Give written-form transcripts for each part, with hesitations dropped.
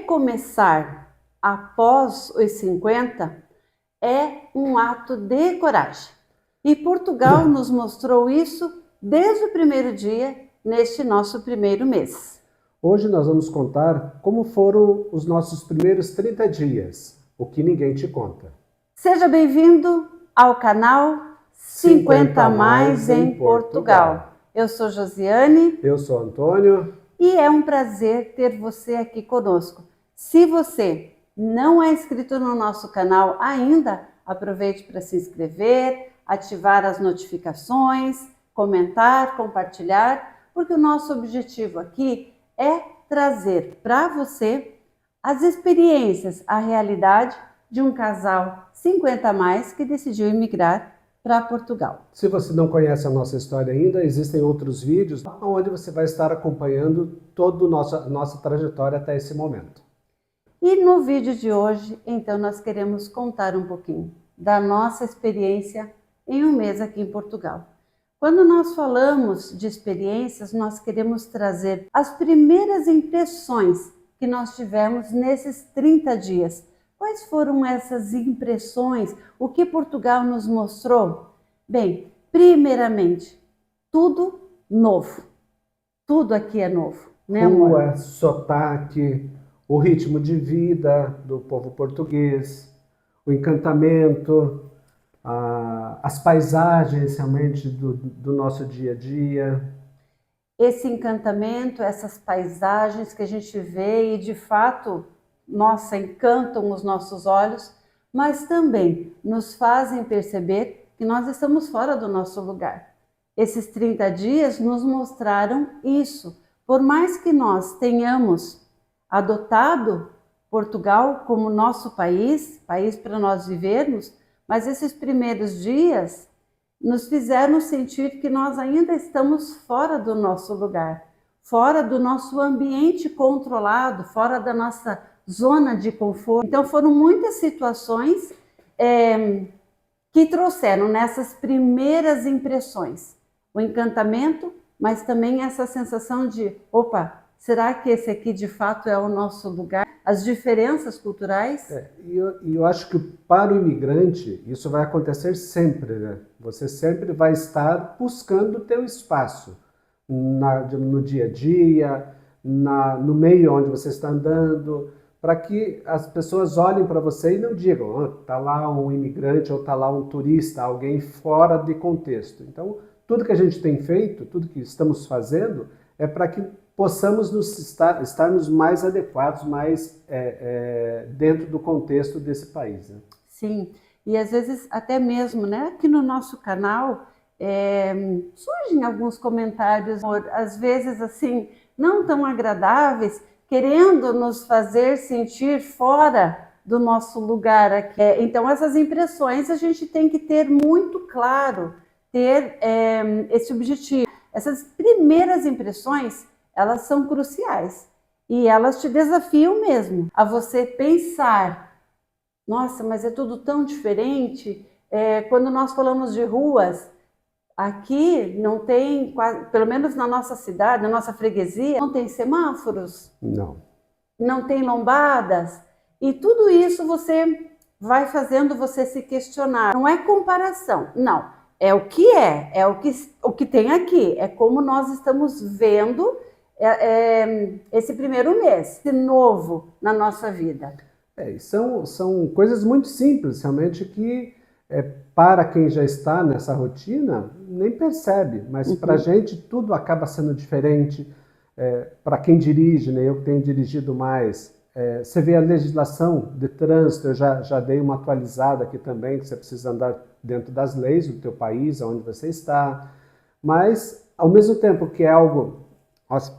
recomeçar após os 50 é um ato de coragem. E Portugal nos mostrou isso desde o primeiro dia, neste nosso primeiro mês. Hoje nós vamos contar como foram os nossos primeiros 30 dias, o que ninguém te conta. Seja bem-vindo ao canal 50 Mais em Portugal. Eu sou Josiane. Eu sou Antônio. E é um prazer ter você aqui conosco. Se você não é inscrito no nosso canal ainda, aproveite para se inscrever, ativar as notificações, comentar, compartilhar, porque o nosso objetivo aqui é trazer para você as experiências, a realidade de um casal 50 a mais que decidiu emigrar para Portugal. Se você não conhece a nossa história ainda, existem outros vídeos onde você vai estar acompanhando toda a nossa trajetória até esse momento. E no vídeo de hoje, então, nós queremos contar um pouquinho da nossa experiência em um mês aqui em Portugal. Quando nós falamos de experiências, nós queremos trazer as primeiras impressões que nós tivemos nesses 30 dias. Quais foram essas impressões? O que Portugal nos mostrou? Bem, primeiramente, tudo novo. Tudo aqui é novo, né, amor? Rua, sotaque, o ritmo de vida do povo português, o encantamento, as paisagens realmente do nosso dia a dia. Esse encantamento, essas paisagens que a gente vê e de fato, nossa, encantam os nossos olhos, mas também nos fazem perceber que nós estamos fora do nosso lugar. Esses 30 dias nos mostraram isso. Por mais que nós tenhamos adotado Portugal como nosso país para nós vivermos, mas esses primeiros dias nos fizeram sentir que nós ainda estamos fora do nosso lugar, fora do nosso ambiente controlado, fora da nossa zona de conforto. Então foram muitas situações que trouxeram nessas primeiras impressões o encantamento, mas também essa sensação de, opa, será que esse aqui de fato é o nosso lugar? As diferenças culturais? E eu acho que para o imigrante isso vai acontecer sempre, né? Você sempre vai estar buscando o teu espaço no dia a dia, no meio onde você está andando, para que as pessoas olhem para você e não digam, está lá um imigrante ou está lá um turista, alguém fora de contexto. Então, tudo que a gente tem feito, tudo que estamos fazendo, é para que possamos estarmos mais adequados, mais dentro do contexto desse país. Né? Sim, e às vezes até mesmo, né, aqui no nosso canal, surgem alguns comentários, às vezes assim, não tão agradáveis, querendo nos fazer sentir fora do nosso lugar aqui. Então essas impressões a gente tem que ter muito claro, ter esse objetivo. Essas primeiras impressões, elas são cruciais e elas te desafiam mesmo a você pensar, nossa, mas é tudo tão diferente. Quando nós falamos de ruas, aqui não tem, pelo menos na nossa cidade, na nossa freguesia, não tem semáforos. Não. Não tem lombadas. E tudo isso você vai fazendo você se questionar. Não é comparação, não. É o que o que tem aqui. É como nós estamos vendo esse primeiro mês, esse novo na nossa vida. São coisas muito simples, realmente, que para quem já está nessa rotina, nem percebe. Mas para a gente tudo acaba sendo diferente. Para quem dirige, né, eu que tenho dirigido mais, você vê a legislação de trânsito, eu já dei uma atualizada aqui também, que você precisa andar dentro das leis do teu país, onde você está, mas ao mesmo tempo que é algo,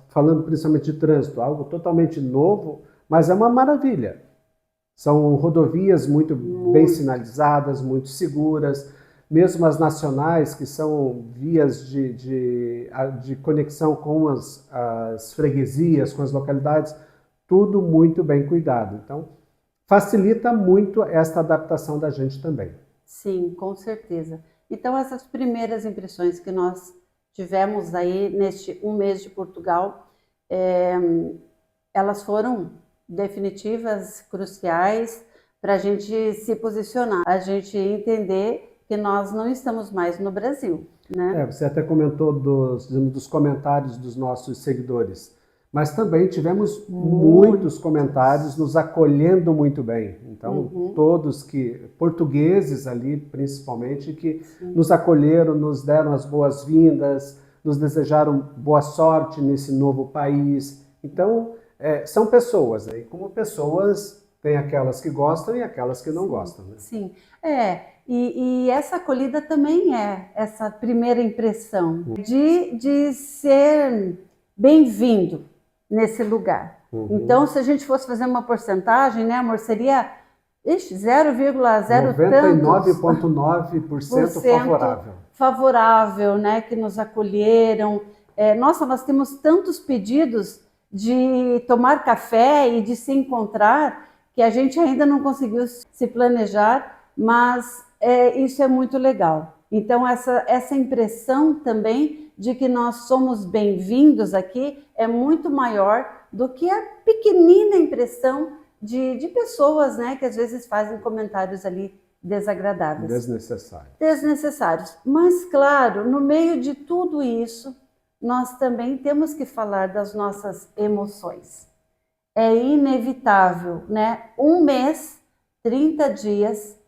falando principalmente de trânsito, algo totalmente novo, mas é uma maravilha. São rodovias muito bem sinalizadas, muito seguras, mesmo as nacionais, que são vias de conexão com as freguesias, com as localidades, tudo muito bem cuidado. Então, facilita muito esta adaptação da gente também. Sim, com certeza. Então, essas primeiras impressões que nós tivemos aí neste um mês de Portugal, elas foram definitivas, cruciais, para a gente se posicionar, a gente entender que nós não estamos mais no Brasil, né? Você até comentou dos comentários dos nossos seguidores, mas também tivemos muitos comentários nos acolhendo muito bem. Então, todos portugueses ali, principalmente, que nos acolheram, nos deram as boas-vindas, nos desejaram boa sorte nesse novo país. Então, são pessoas, né? E como pessoas, tem aquelas que gostam e aquelas que não gostam, né? Sim, e essa acolhida também é essa primeira impressão de ser bem-vindo nesse lugar. Então, se a gente fosse fazer uma porcentagem, né, amor, seria 0,0 99,9% favorável. Favorável, né, que nos acolheram. Nossa, nós temos tantos pedidos de tomar café e de se encontrar que a gente ainda não conseguiu se planejar, mas isso é muito legal. Então, essa impressão também de que nós somos bem-vindos aqui é muito maior do que a pequenina impressão de pessoas, né, que às vezes fazem comentários ali desagradáveis. Desnecessários. Mas, claro, no meio de tudo isso, nós também temos que falar das nossas emoções. É inevitável, né? 1 mês, 30 dias,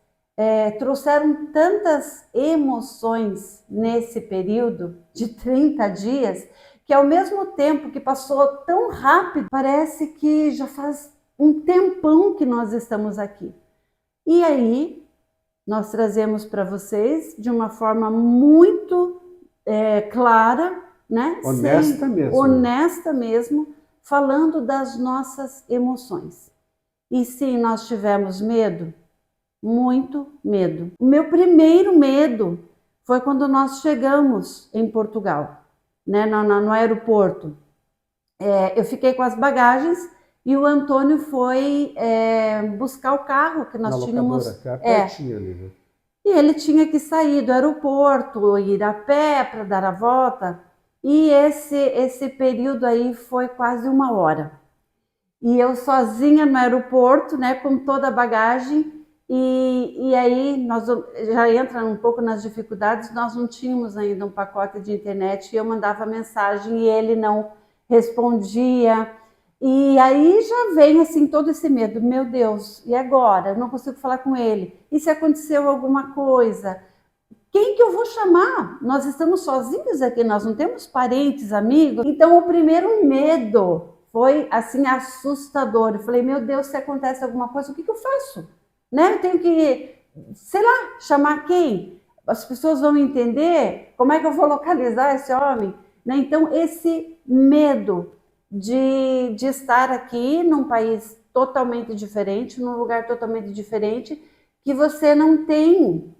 trouxeram tantas emoções nesse período de 30 dias, que ao mesmo tempo que passou tão rápido, parece que já faz um tempão que nós estamos aqui. E aí, nós trazemos para vocês de uma forma muito clara, né? Honesta mesmo, falando das nossas emoções. E sim, nós tivemos medo, muito medo. O meu primeiro medo foi quando nós chegamos em Portugal, né, no aeroporto. Eu fiquei com as bagagens e o Antônio foi buscar o carro que nós tínhamos. Locadora, que é pertinho ali, né? E ele tinha que sair do aeroporto, ir a pé para dar a volta. E esse período aí foi quase 1 hora. E eu sozinha no aeroporto, né, com toda a bagagem. E aí nós já entra um pouco nas dificuldades. Nós não tínhamos ainda um pacote de internet. E eu mandava mensagem e ele não respondia. E aí já vem assim todo esse medo. Meu Deus, e agora? Eu não consigo falar com ele. E se aconteceu alguma coisa? Quem que eu vou chamar? Nós estamos sozinhos aqui, nós não temos parentes, amigos. Então o primeiro medo foi assim assustador. Eu falei, meu Deus, se acontece alguma coisa, o que eu faço? Né? Eu tenho que, sei lá, chamar quem? As pessoas vão entender? Como é que eu vou localizar esse homem? Né? Então esse medo de estar aqui num país totalmente diferente, num lugar totalmente diferente, que você não tem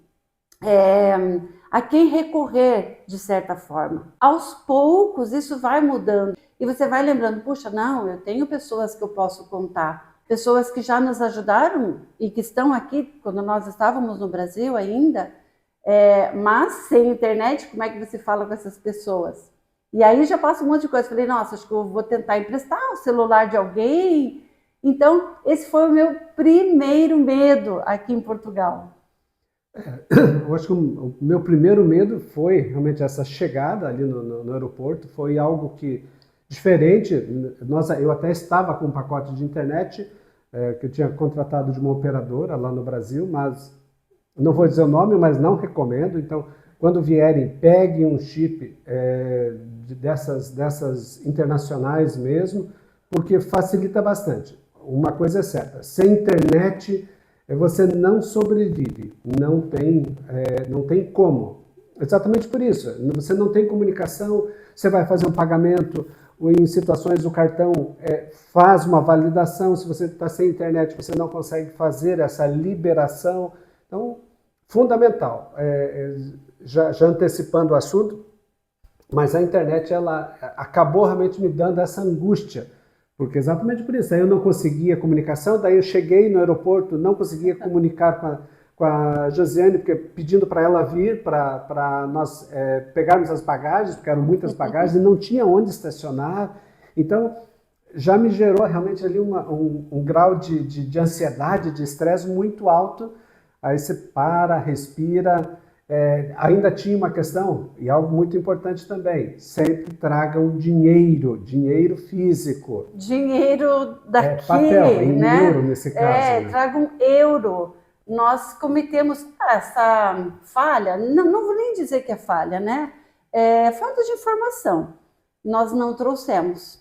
a quem recorrer de certa forma. Aos poucos isso vai mudando e você vai lembrando, puxa, não, eu tenho pessoas que eu posso contar, pessoas que já nos ajudaram e que estão aqui quando nós estávamos no Brasil ainda, mas sem internet, como é que você fala com essas pessoas? E aí já passa um monte de coisa, falei, nossa, acho que eu vou tentar emprestar o celular de alguém. Então esse foi o meu primeiro medo aqui em Portugal. Eu acho que o meu primeiro medo foi realmente essa chegada ali no aeroporto. Foi algo que diferente. Eu até estava com um pacote de internet que eu tinha contratado de uma operadora lá no Brasil, mas não vou dizer o nome, mas não recomendo. Então, quando vierem, peguem um chip dessas internacionais mesmo, porque facilita bastante. Uma coisa é certa, sem internet você não sobrevive, não tem como. Exatamente por isso, você não tem comunicação, você vai fazer um pagamento, ou em situações o cartão faz uma validação, se você está sem internet você não consegue fazer essa liberação. Então, fundamental, já antecipando o assunto, mas a internet ela acabou realmente me dando essa angústia, porque exatamente por isso, aí eu não conseguia comunicação, daí eu cheguei no aeroporto, não conseguia comunicar com a Josiane, porque pedindo para ela vir, para nós pegarmos as bagagens, porque eram muitas bagagens, e não tinha onde estacionar. Então, já me gerou realmente ali um grau de ansiedade, de estresse muito alto. Aí você para, respira. Ainda tinha uma questão, e algo muito importante também, sempre tragam dinheiro, dinheiro físico. Dinheiro Papel, daqui, em né? euro nesse caso, né? Traga um euro. Nós cometemos essa falha, não vou nem dizer que é falha, né? Falta de informação. Nós não trouxemos.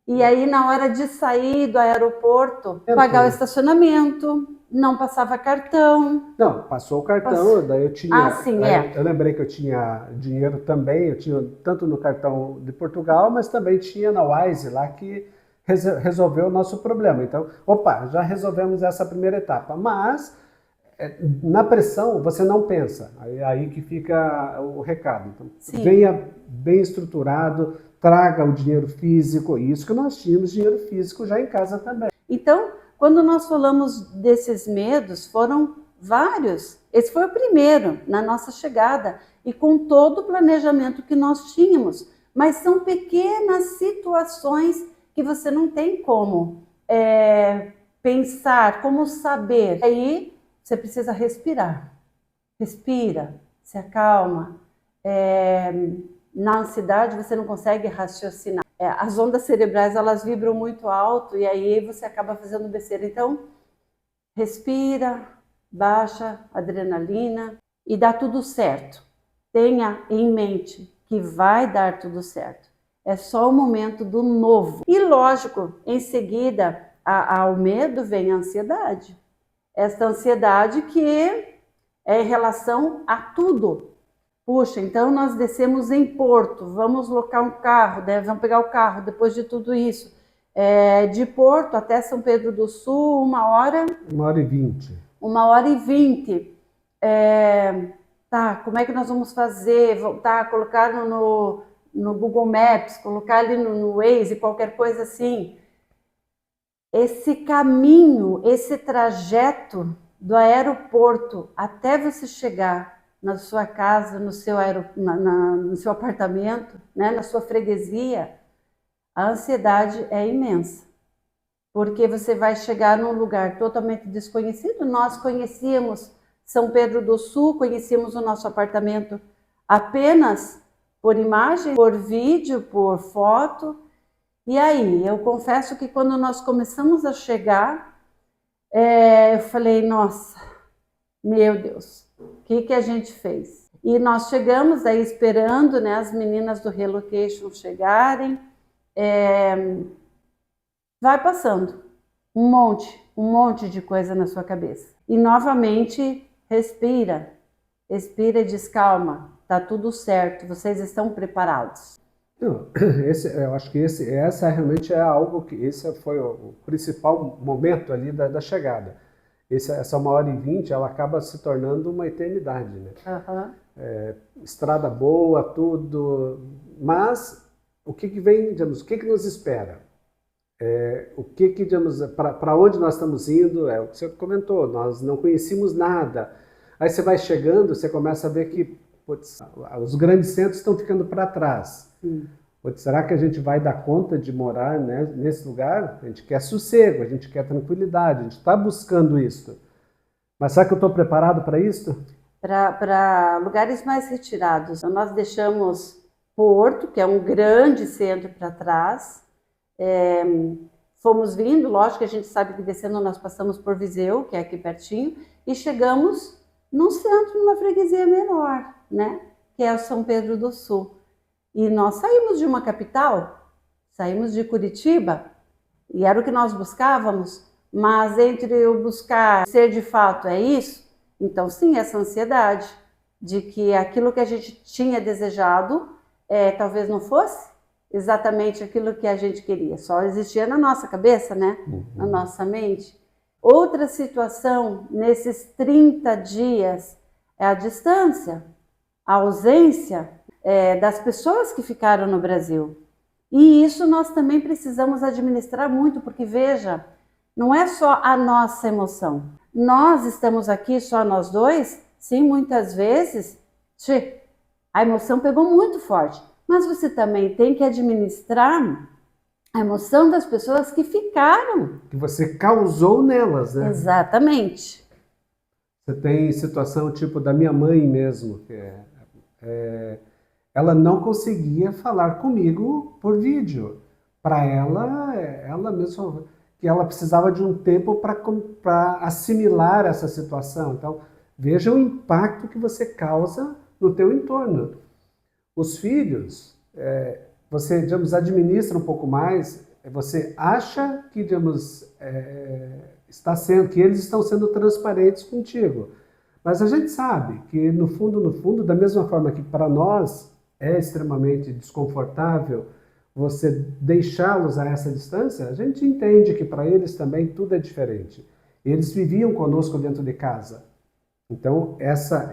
E aí, na hora de sair do aeroporto, pagar o estacionamento, não passava cartão. Não, passou o cartão, daí eu tinha. sim, Eu lembrei que eu tinha dinheiro também, eu tinha tanto no cartão de Portugal, mas também tinha na Wise lá que resolveu o nosso problema. Então, opa, já resolvemos essa primeira etapa. Mas na pressão você não pensa. Aí que fica o recado. Então, Sim. Venha bem estruturado, traga o dinheiro físico, isso que nós tínhamos dinheiro físico já em casa também. Então, quando nós falamos desses medos, foram vários. Esse foi o primeiro na nossa chegada e com todo o planejamento que nós tínhamos. Mas são pequenas situações que você não tem como pensar, como saber. Aí você precisa respirar. Respira, se acalma. Na ansiedade você não consegue raciocinar. As ondas cerebrais elas vibram muito alto e aí você acaba fazendo besteira. Então, respira, baixa a adrenalina e dá tudo certo. Tenha em mente que vai dar tudo certo. É só o momento do novo. E lógico, em seguida ao medo vem a ansiedade. Essa ansiedade que é em relação a tudo. Puxa, então nós descemos em Porto, vamos locar um carro, vamos pegar o carro depois de tudo isso. De Porto até São Pedro do Sul, 1h. 1h20. 1h20. Tá, como é que nós vamos fazer? Colocar no Google Maps, colocar ali no Waze, qualquer coisa assim. Esse caminho, esse trajeto do aeroporto até você chegar na sua casa, no seu apartamento, né, na sua freguesia, a ansiedade é imensa. Porque você vai chegar num lugar totalmente desconhecido. Nós conhecíamos São Pedro do Sul, conhecíamos o nosso apartamento apenas por imagem, por vídeo, por foto. E aí, eu confesso que quando nós começamos a chegar, eu falei, nossa, meu Deus, o que a gente fez? E nós chegamos aí esperando, né, as meninas do Relocation chegarem. Vai passando um monte de coisa na sua cabeça. E novamente, respira e diz, calma, tá tudo certo, vocês estão preparados. Não, eu acho que essa realmente é algo que esse foi o principal momento ali da chegada. Essa 1h20, ela acaba se tornando uma eternidade, né? Estrada boa, tudo, mas o que vem, digamos, o que nos espera? Digamos, para onde nós estamos indo? É o que você comentou, nós não conhecíamos nada. Aí você vai chegando, você começa a ver que os grandes centros estão ficando para trás. Será que a gente vai dar conta de morar, né, nesse lugar? A gente quer sossego, a gente quer tranquilidade, a gente está buscando isso. Mas será que eu estou preparado para isso? Para lugares mais retirados. Então, nós deixamos Porto, que é um grande centro, para trás. Fomos vindo, lógico que a gente sabe que descendo nós passamos por Viseu, que é aqui pertinho, e chegamos num centro, numa freguesia menor, né? Que é o São Pedro do Sul. E nós saímos de uma capital, saímos de Curitiba, e era o que nós buscávamos, mas entre o buscar ser de fato é isso, então sim, essa ansiedade de que aquilo que a gente tinha desejado talvez não fosse exatamente aquilo que a gente queria, só existia na nossa cabeça, né? Na nossa mente. Outra situação nesses 30 dias é a distância, a ausência das pessoas que ficaram no Brasil. E isso nós também precisamos administrar muito, porque veja, não é só a nossa emoção. Nós estamos aqui só nós dois, sim, muitas vezes, a emoção pegou muito forte. Mas você também tem que administrar A emoção das pessoas que ficaram. Que você causou nelas, né? Exatamente. Você tem situação tipo da minha mãe mesmo, que ela não conseguia falar comigo por vídeo. Para ela, ela mesma, que ela precisava de um tempo para assimilar essa situação. Então, veja o impacto que você causa no teu entorno. Os filhos, você, digamos, administra um pouco mais, você acha que, digamos, que eles estão sendo transparentes contigo. Mas a gente sabe que, no fundo, da mesma forma que para nós é extremamente desconfortável você deixá-los a essa distância, a gente entende que para eles também tudo é diferente. Eles viviam conosco dentro de casa. Então, essa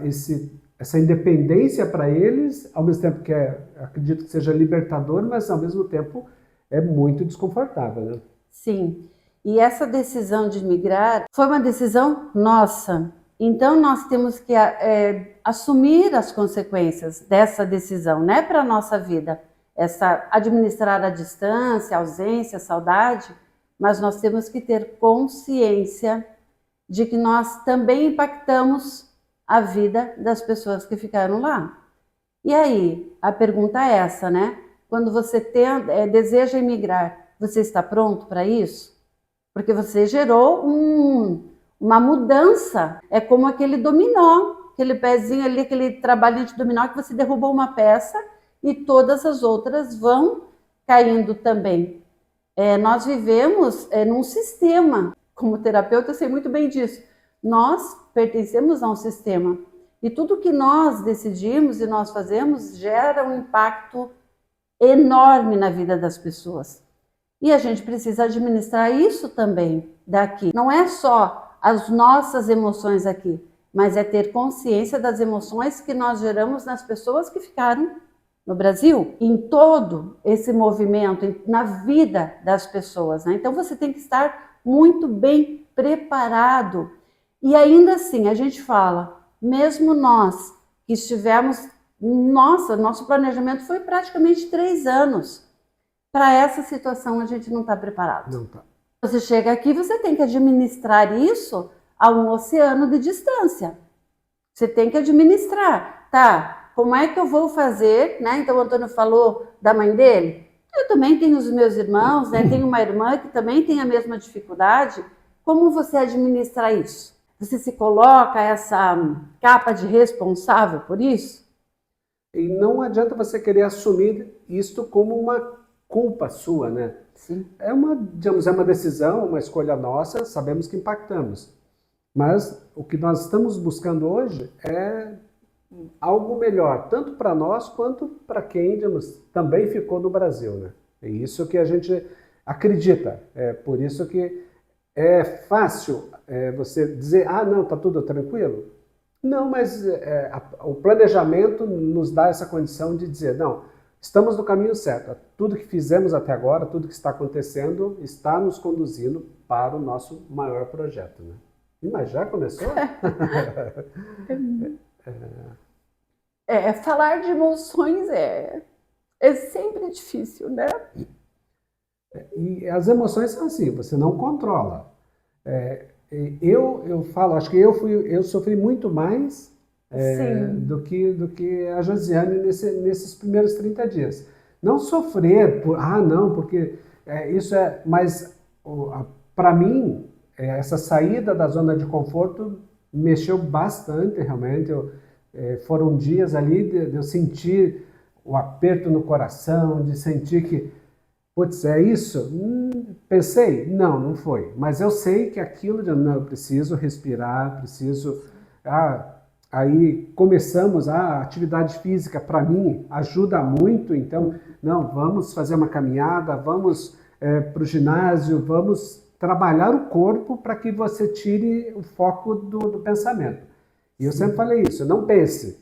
independência para eles, ao mesmo tempo que acredito que seja libertador, mas ao mesmo tempo é muito desconfortável, né? Sim. E essa decisão de migrar foi uma decisão nossa. Então, nós temos que assumir as consequências dessa decisão, né, para a nossa vida. Administrar a distância, a ausência, a saudade, mas nós temos que ter consciência de que nós também impactamos a vida das pessoas que ficaram lá. E aí, a pergunta é essa, né? Quando você deseja emigrar, você está pronto para isso? Porque você gerou uma mudança. É como aquele dominó, aquele pezinho ali, aquele trabalhinho de dominó que você derrubou uma peça e todas as outras vão caindo também. Nós vivemos num sistema. Como terapeuta, eu sei muito bem disso. Nós pertencemos a um sistema. E tudo que nós decidimos e nós fazemos gera um impacto enorme na vida das pessoas. E a gente precisa administrar isso também daqui. Não é só as nossas emoções aqui, mas é ter consciência das emoções que nós geramos nas pessoas que ficaram no Brasil, em todo esse movimento, na vida das pessoas, né? Então você tem que estar muito bem preparado. E ainda assim, a gente fala, mesmo nós que estivemos, nosso planejamento foi praticamente 3 anos. Para essa situação a gente não está preparado. Não tá. Você chega aqui, você tem que administrar isso a um oceano de distância. Você tem que administrar, tá? Como é que eu vou fazer, né? Então o Antônio falou da mãe dele. Eu também tenho os meus irmãos, né? Tenho uma irmã que também tem a mesma dificuldade. Como você administra isso? Você se coloca essa capa de responsável por isso? E não adianta você querer assumir isto como uma culpa sua, né? Sim. Digamos, é uma decisão, uma escolha nossa, sabemos que impactamos. Mas o que nós estamos buscando hoje é algo melhor, tanto para nós quanto para quem, digamos, também ficou no Brasil, né? É isso que a gente acredita. É por isso que é fácil você dizer, não, está tudo tranquilo. Não, mas o planejamento nos dá essa condição de dizer, não, estamos no caminho certo. Tudo que fizemos até agora, tudo que está acontecendo, está nos conduzindo para o nosso maior projeto, né? Mas já começou? Falar de emoções é sempre difícil, né? E as emoções são assim, você não controla. Eu falo, acho que eu sofri muito mais do que a Josiane nesses primeiros 30 dias. Não sofrer porque isso é... Mas para mim, essa saída da zona de conforto mexeu bastante, realmente. Foram dias ali de eu sentir o aperto no coração, de sentir que, putz, é isso? Pensei? Não foi. Mas eu sei que aquilo, não, eu preciso respirar, preciso... Aí começamos a atividade física, para mim, ajuda muito. Então, não, vamos fazer uma caminhada, vamos para o ginásio, vamos trabalhar o corpo para que você tire o foco do pensamento. E eu sempre falei isso, não pense,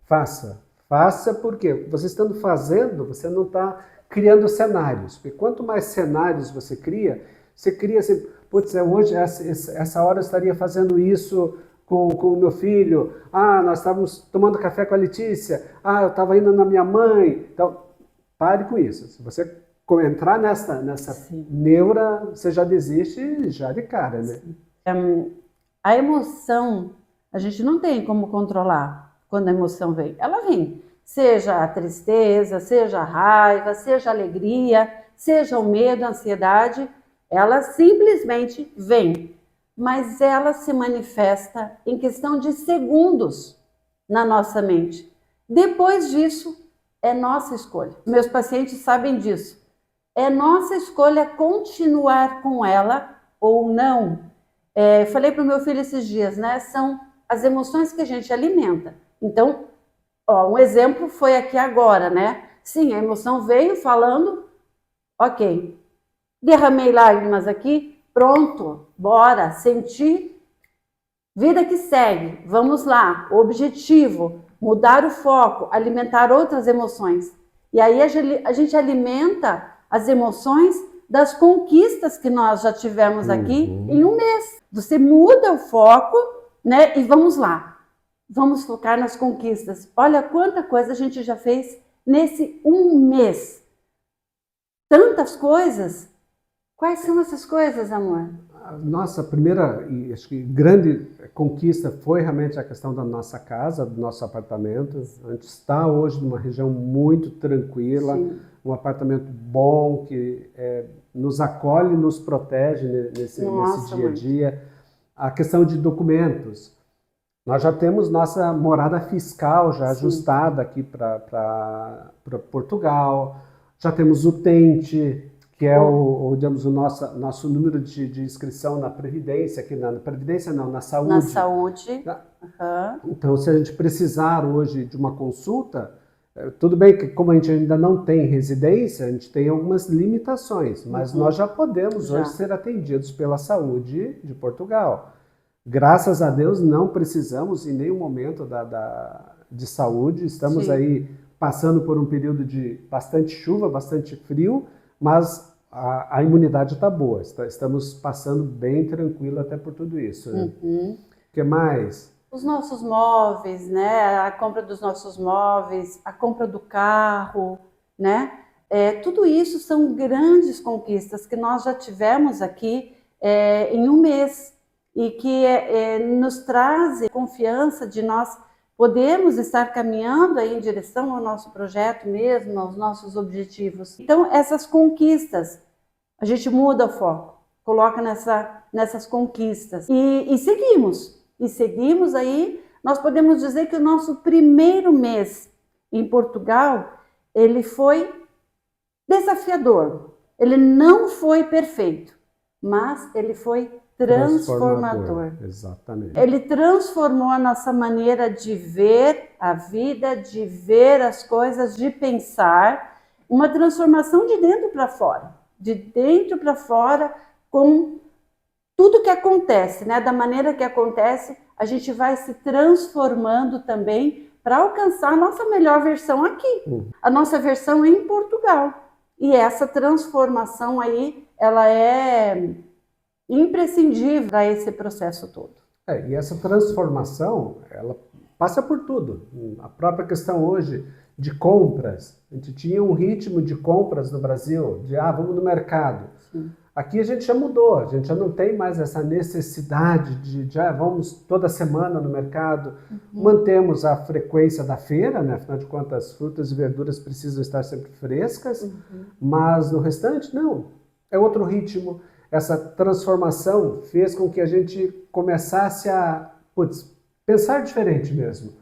faça. Faça porque você estando fazendo, você não está criando cenários. Porque quanto mais cenários você cria assim, putz, hoje, essa hora eu estaria fazendo isso com o meu filho. Nós estávamos tomando café com a Letícia. Eu estava indo na minha mãe. Então, pare com isso. Se você entrar nessa neura, você já desiste já de cara, né? A emoção, a gente não tem como controlar quando a emoção vem. Ela vem, seja a tristeza, seja a raiva, seja a alegria, seja o medo, a ansiedade, ela simplesmente vem. Mas ela se manifesta em questão de segundos na nossa mente. Depois disso, é nossa escolha. Meus pacientes sabem disso. É nossa escolha continuar com ela ou não. Falei para o meu filho esses dias, né? São as emoções que a gente alimenta. Então, um exemplo foi aqui agora, né? Sim, a emoção veio falando, ok, derramei lágrimas aqui, pronto, bora, senti, vida que segue, vamos lá, objetivo, mudar o foco, alimentar outras emoções. E aí a gente alimenta as emoções das conquistas que nós já tivemos aqui em um mês. Você muda o foco, né? E vamos lá, vamos focar nas conquistas. Olha quanta coisa a gente já fez nesse um mês. Tantas coisas. Quais são essas coisas, amor? A nossa primeira e acho que grande conquista foi realmente a questão da nossa casa, do nosso apartamento. A gente está hoje numa região muito tranquila, sim, um apartamento bom que nos acolhe, nos protege nesse dia a dia. A questão de documentos. Nós já temos nossa morada fiscal já, sim, ajustada aqui para Portugal. Já temos o TENTE, que é digamos, o nosso número de inscrição na Previdência, aqui na Previdência não, na Saúde. Na Saúde. Uhum. Então, se a gente precisar hoje de uma consulta, tudo bem que como a gente ainda não tem residência, a gente tem algumas limitações, mas nós já podemos hoje ser atendidos pela Saúde de Portugal. Graças a Deus não precisamos em nenhum momento de saúde, estamos, sim, aí passando por um período de bastante chuva, bastante frio, mas a imunidade está boa, estamos passando bem tranquilo até por tudo isso. Né? O que mais? Os nossos móveis, né? A compra dos nossos móveis, a compra do carro, né? Tudo isso são grandes conquistas que nós já tivemos aqui em um mês e que nos traz confiança de nós podemos estar caminhando aí em direção ao nosso projeto mesmo, aos nossos objetivos. Então, essas conquistas, a gente muda o foco, coloca nessas conquistas e seguimos. E seguimos aí, nós podemos dizer que o nosso primeiro mês em Portugal, ele foi desafiador. Ele não foi perfeito, mas ele foi transformador. Exatamente. Ele transformou a nossa maneira de ver a vida, de ver as coisas, de pensar, uma transformação de dentro para fora. De dentro para fora, com tudo que acontece, né? Da maneira que acontece, a gente vai se transformando também para alcançar a nossa melhor versão aqui. A nossa versão em Portugal. E essa transformação aí, ela é imprescindível para esse processo todo. E essa transformação, ela passa por tudo. A própria questão hoje de compras. A gente tinha um ritmo de compras no Brasil, de vamos no mercado. Sim. Aqui a gente já mudou, a gente já não tem mais essa necessidade de vamos toda semana no mercado. Mantemos a frequência da feira, né? Afinal de contas, as frutas e verduras precisam estar sempre frescas, mas no restante, não. É outro ritmo. Essa transformação fez com que a gente começasse a pensar diferente mesmo.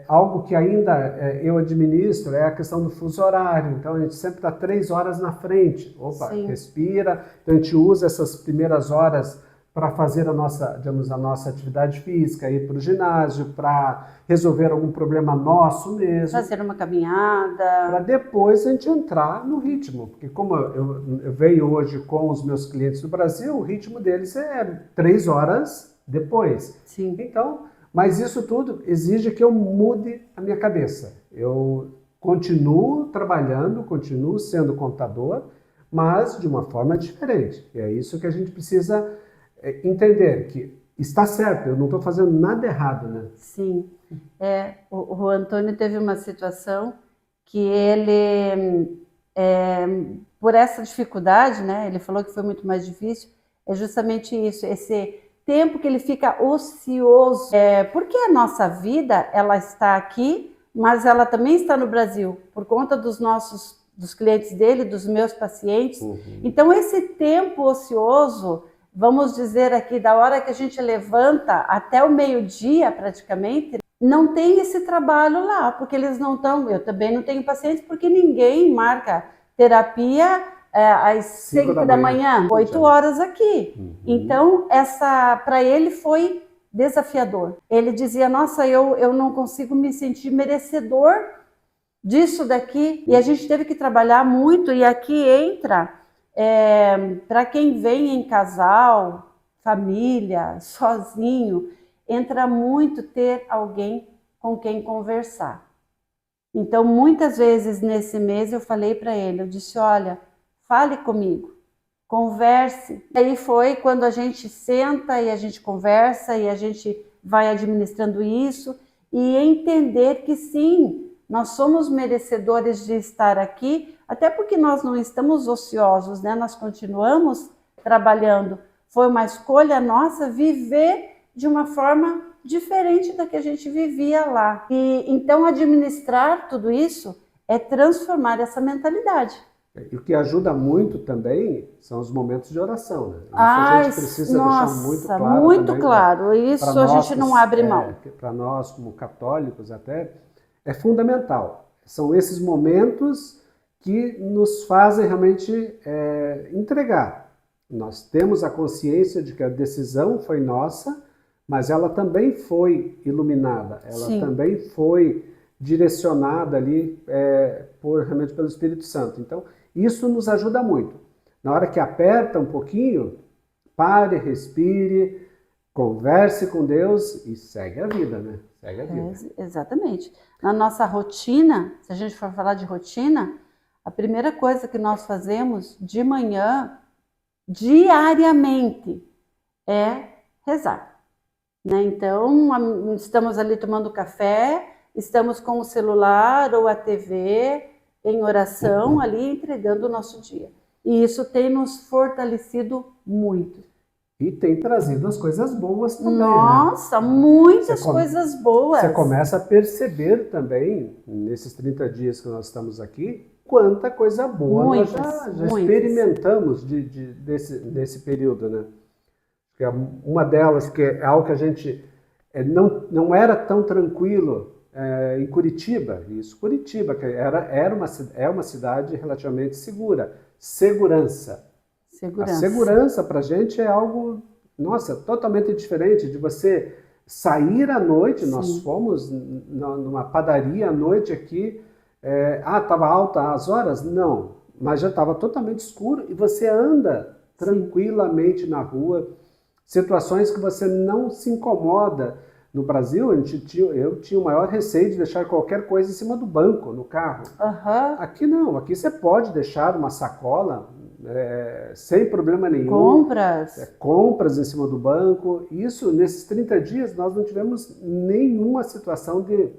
Algo que ainda eu administro é a questão do fuso horário. Então a gente sempre está 3 horas na frente. Opa, sim, respira. Então a gente usa essas primeiras horas para fazer a nossa atividade física, ir para o ginásio, para resolver algum problema nosso mesmo. Fazer uma caminhada. Para depois a gente entrar no ritmo. Porque como eu venho hoje com os meus clientes do Brasil, o ritmo deles é 3 horas depois. Sim. Então, mas isso tudo exige que eu mude a minha cabeça. Eu continuo trabalhando, continuo sendo contador, mas de uma forma diferente. E é isso que a gente precisa entender, que está certo, eu não estou fazendo nada errado, né? Sim. O Antônio teve uma situação que ele por essa dificuldade, né? Ele falou que foi muito mais difícil, é justamente isso, esse tempo que ele fica ocioso, porque a nossa vida, ela está aqui, mas ela também está no Brasil, por conta dos clientes dele, dos meus pacientes. Então esse tempo ocioso, vamos dizer aqui, da hora que a gente levanta até o meio-dia praticamente, não tem esse trabalho lá, porque eles não estão, eu também não tenho pacientes, porque ninguém marca terapia às 5 da manhã, 8 horas aqui. Então, para ele foi desafiador. Ele dizia, nossa, eu não consigo me sentir merecedor disso daqui. E a gente teve que trabalhar muito, e aqui entra, para quem vem em casal, família, sozinho, entra muito ter alguém com quem conversar. Então, muitas vezes nesse mês eu falei para ele, eu disse, olha, fale comigo, converse. Aí foi quando a gente senta e a gente conversa e a gente vai administrando isso e entender que sim, nós somos merecedores de estar aqui, até porque nós não estamos ociosos, né? Nós continuamos trabalhando. Foi uma escolha nossa viver de uma forma diferente da que a gente vivia lá. E então administrar tudo isso é transformar essa mentalidade. E o que ajuda muito também são os momentos de oração, né? Isso a gente precisa deixar muito claro. Muito também, claro. Isso a gente não abre mão. Para nós, como católicos até, é fundamental. São esses momentos que nos fazem realmente entregar. Nós temos a consciência de que a decisão foi nossa, mas ela também foi iluminada, ela também foi direcionada ali realmente pelo Espírito Santo. Então, isso nos ajuda muito. Na hora que aperta um pouquinho, pare, respire, converse com Deus e segue a vida, né? Segue a vida. Exatamente. Na nossa rotina, se a gente for falar de rotina, a primeira coisa que nós fazemos de manhã, diariamente, é rezar. Né? Então, estamos ali tomando café, estamos com o celular ou a TV em oração, ali entregando o nosso dia. E isso tem nos fortalecido muito. E tem trazido as coisas boas também. Nossa, né? Muitas coisas boas. Você começa a perceber também, nesses 30 dias que nós estamos aqui, quanta coisa boa nós já experimentamos desse período, né? Uma delas, que é algo que a gente não era tão tranquilo em Curitiba. Isso, Curitiba, que é uma cidade relativamente segura. Segurança. A segurança para a gente é algo, nossa, totalmente diferente de você sair à noite. Sim. Nós fomos numa padaria à noite aqui. Estava alta as horas? Não, mas já estava totalmente escuro e você anda tranquilamente na rua. Situações que você não se incomoda. No Brasil, eu tinha o maior receio de deixar qualquer coisa em cima do banco, no carro. Aqui não, aqui você pode deixar uma sacola sem problema nenhum. Compras em cima do banco. Isso, nesses 30 dias, nós não tivemos nenhuma situação de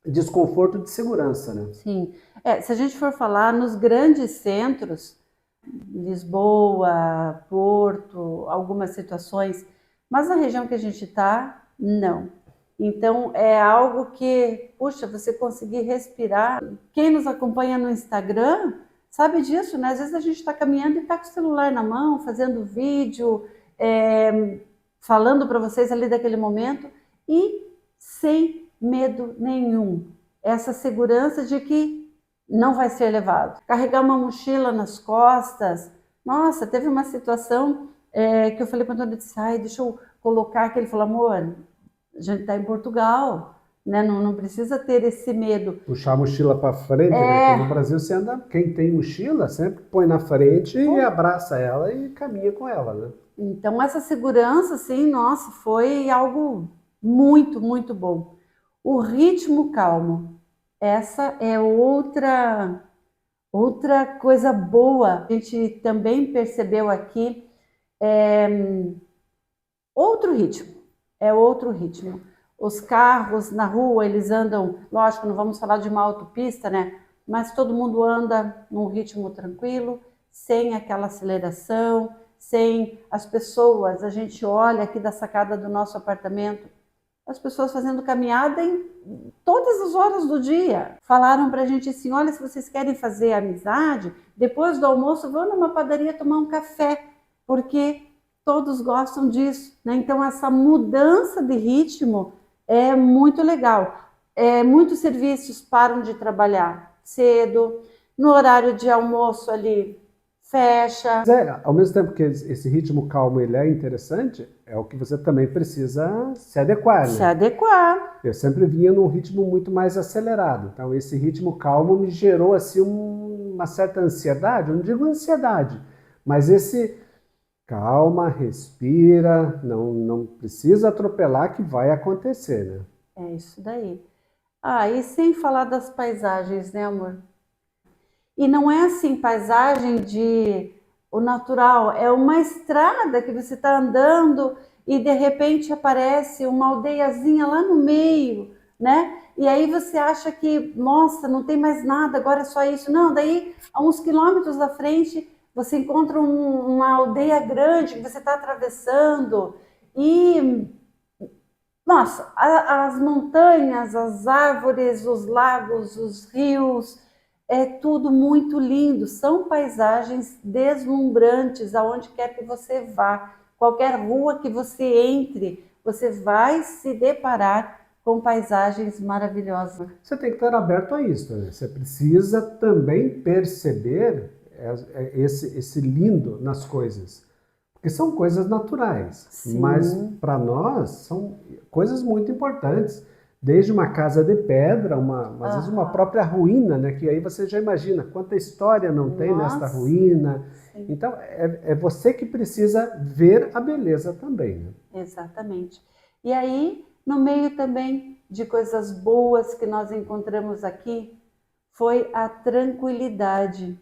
desconforto de segurança, né? Sim. Se a gente for falar nos grandes centros, Lisboa, Porto, algumas situações, mas na região que a gente está, não. Então é algo que, puxa, você conseguir respirar. Quem nos acompanha no Instagram sabe disso, né? Às vezes a gente está caminhando e está com o celular na mão, fazendo vídeo, falando para vocês ali daquele momento e sem medo nenhum. Essa segurança de que não vai ser levado. Carregar uma mochila nas costas. Nossa, teve uma situação que eu falei para o Antônio, disse, deixa eu colocar aqui. Ele falou, amor, a gente está em Portugal, né? Não precisa ter esse medo. Puxar a mochila para frente, né? Porque no Brasil você anda, quem tem mochila sempre põe na frente e abraça ela e caminha com ela, né? Então essa segurança, assim, nossa, foi algo muito, muito bom. O ritmo calmo. Essa é outra coisa boa. A gente também percebeu aqui outro ritmo. É outro ritmo. Os carros na rua, eles andam, lógico, não vamos falar de uma autopista, né? mas todo mundo anda num ritmo tranquilo, sem aquela aceleração, sem as pessoas. A gente olha aqui da sacada do nosso apartamento, as pessoas fazendo caminhada em todas as horas do dia. Falaram pra gente assim, olha, se vocês querem fazer amizade, depois do almoço vão numa padaria tomar um café, porque todos gostam disso, né? Então essa mudança de ritmo é muito legal. Muitos serviços param de trabalhar cedo, no horário de almoço ali fecha. Ao mesmo tempo que esse ritmo calmo ele é interessante, é o que você também precisa se adequar, né? Se adequar. Eu sempre vinha num ritmo muito mais acelerado, então esse ritmo calmo me gerou assim uma certa ansiedade, eu não digo ansiedade, mas esse calma, respira, não precisa atropelar que vai acontecer, né? É isso daí. E sem falar das paisagens, né, amor? E não é assim, paisagem de o natural, é uma estrada que você está andando e de repente aparece uma aldeiazinha lá no meio, né? E aí você acha que, nossa, não tem mais nada, agora é só isso. Não, daí a uns quilômetros da frente você encontra uma aldeia grande que você está atravessando e, nossa, as montanhas, as árvores, os lagos, os rios, é tudo muito lindo, são paisagens deslumbrantes aonde quer que você vá, qualquer rua que você entre, você vai se deparar com paisagens maravilhosas. Você tem que estar aberto a isso, né? Você precisa também perceber esse lindo nas coisas, porque são coisas naturais, Sim. Mas para nós são coisas muito importantes. Desde uma casa de pedra, às vezes uma própria ruína, né? Que aí você já imagina quanta história não tem nesta ruína. Sim. Então, é você que precisa ver a beleza também, né? Exatamente. E aí, no meio também de coisas boas que nós encontramos aqui, foi a tranquilidade.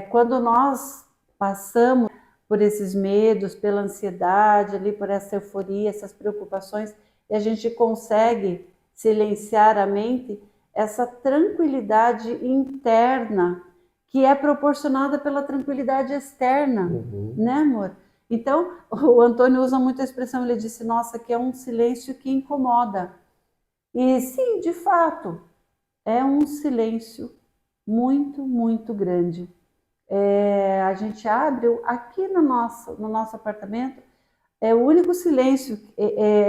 Quando nós passamos por esses medos, pela ansiedade, ali por essa euforia, essas preocupações, e a gente consegue silenciar a mente, essa tranquilidade interna que é proporcionada pela tranquilidade externa, né, amor? Então, o Antônio usa muito a expressão, ele disse, nossa, que é um silêncio que incomoda. E sim, de fato, é um silêncio muito, muito grande. A gente abre aqui no nosso apartamento, é o único silêncio,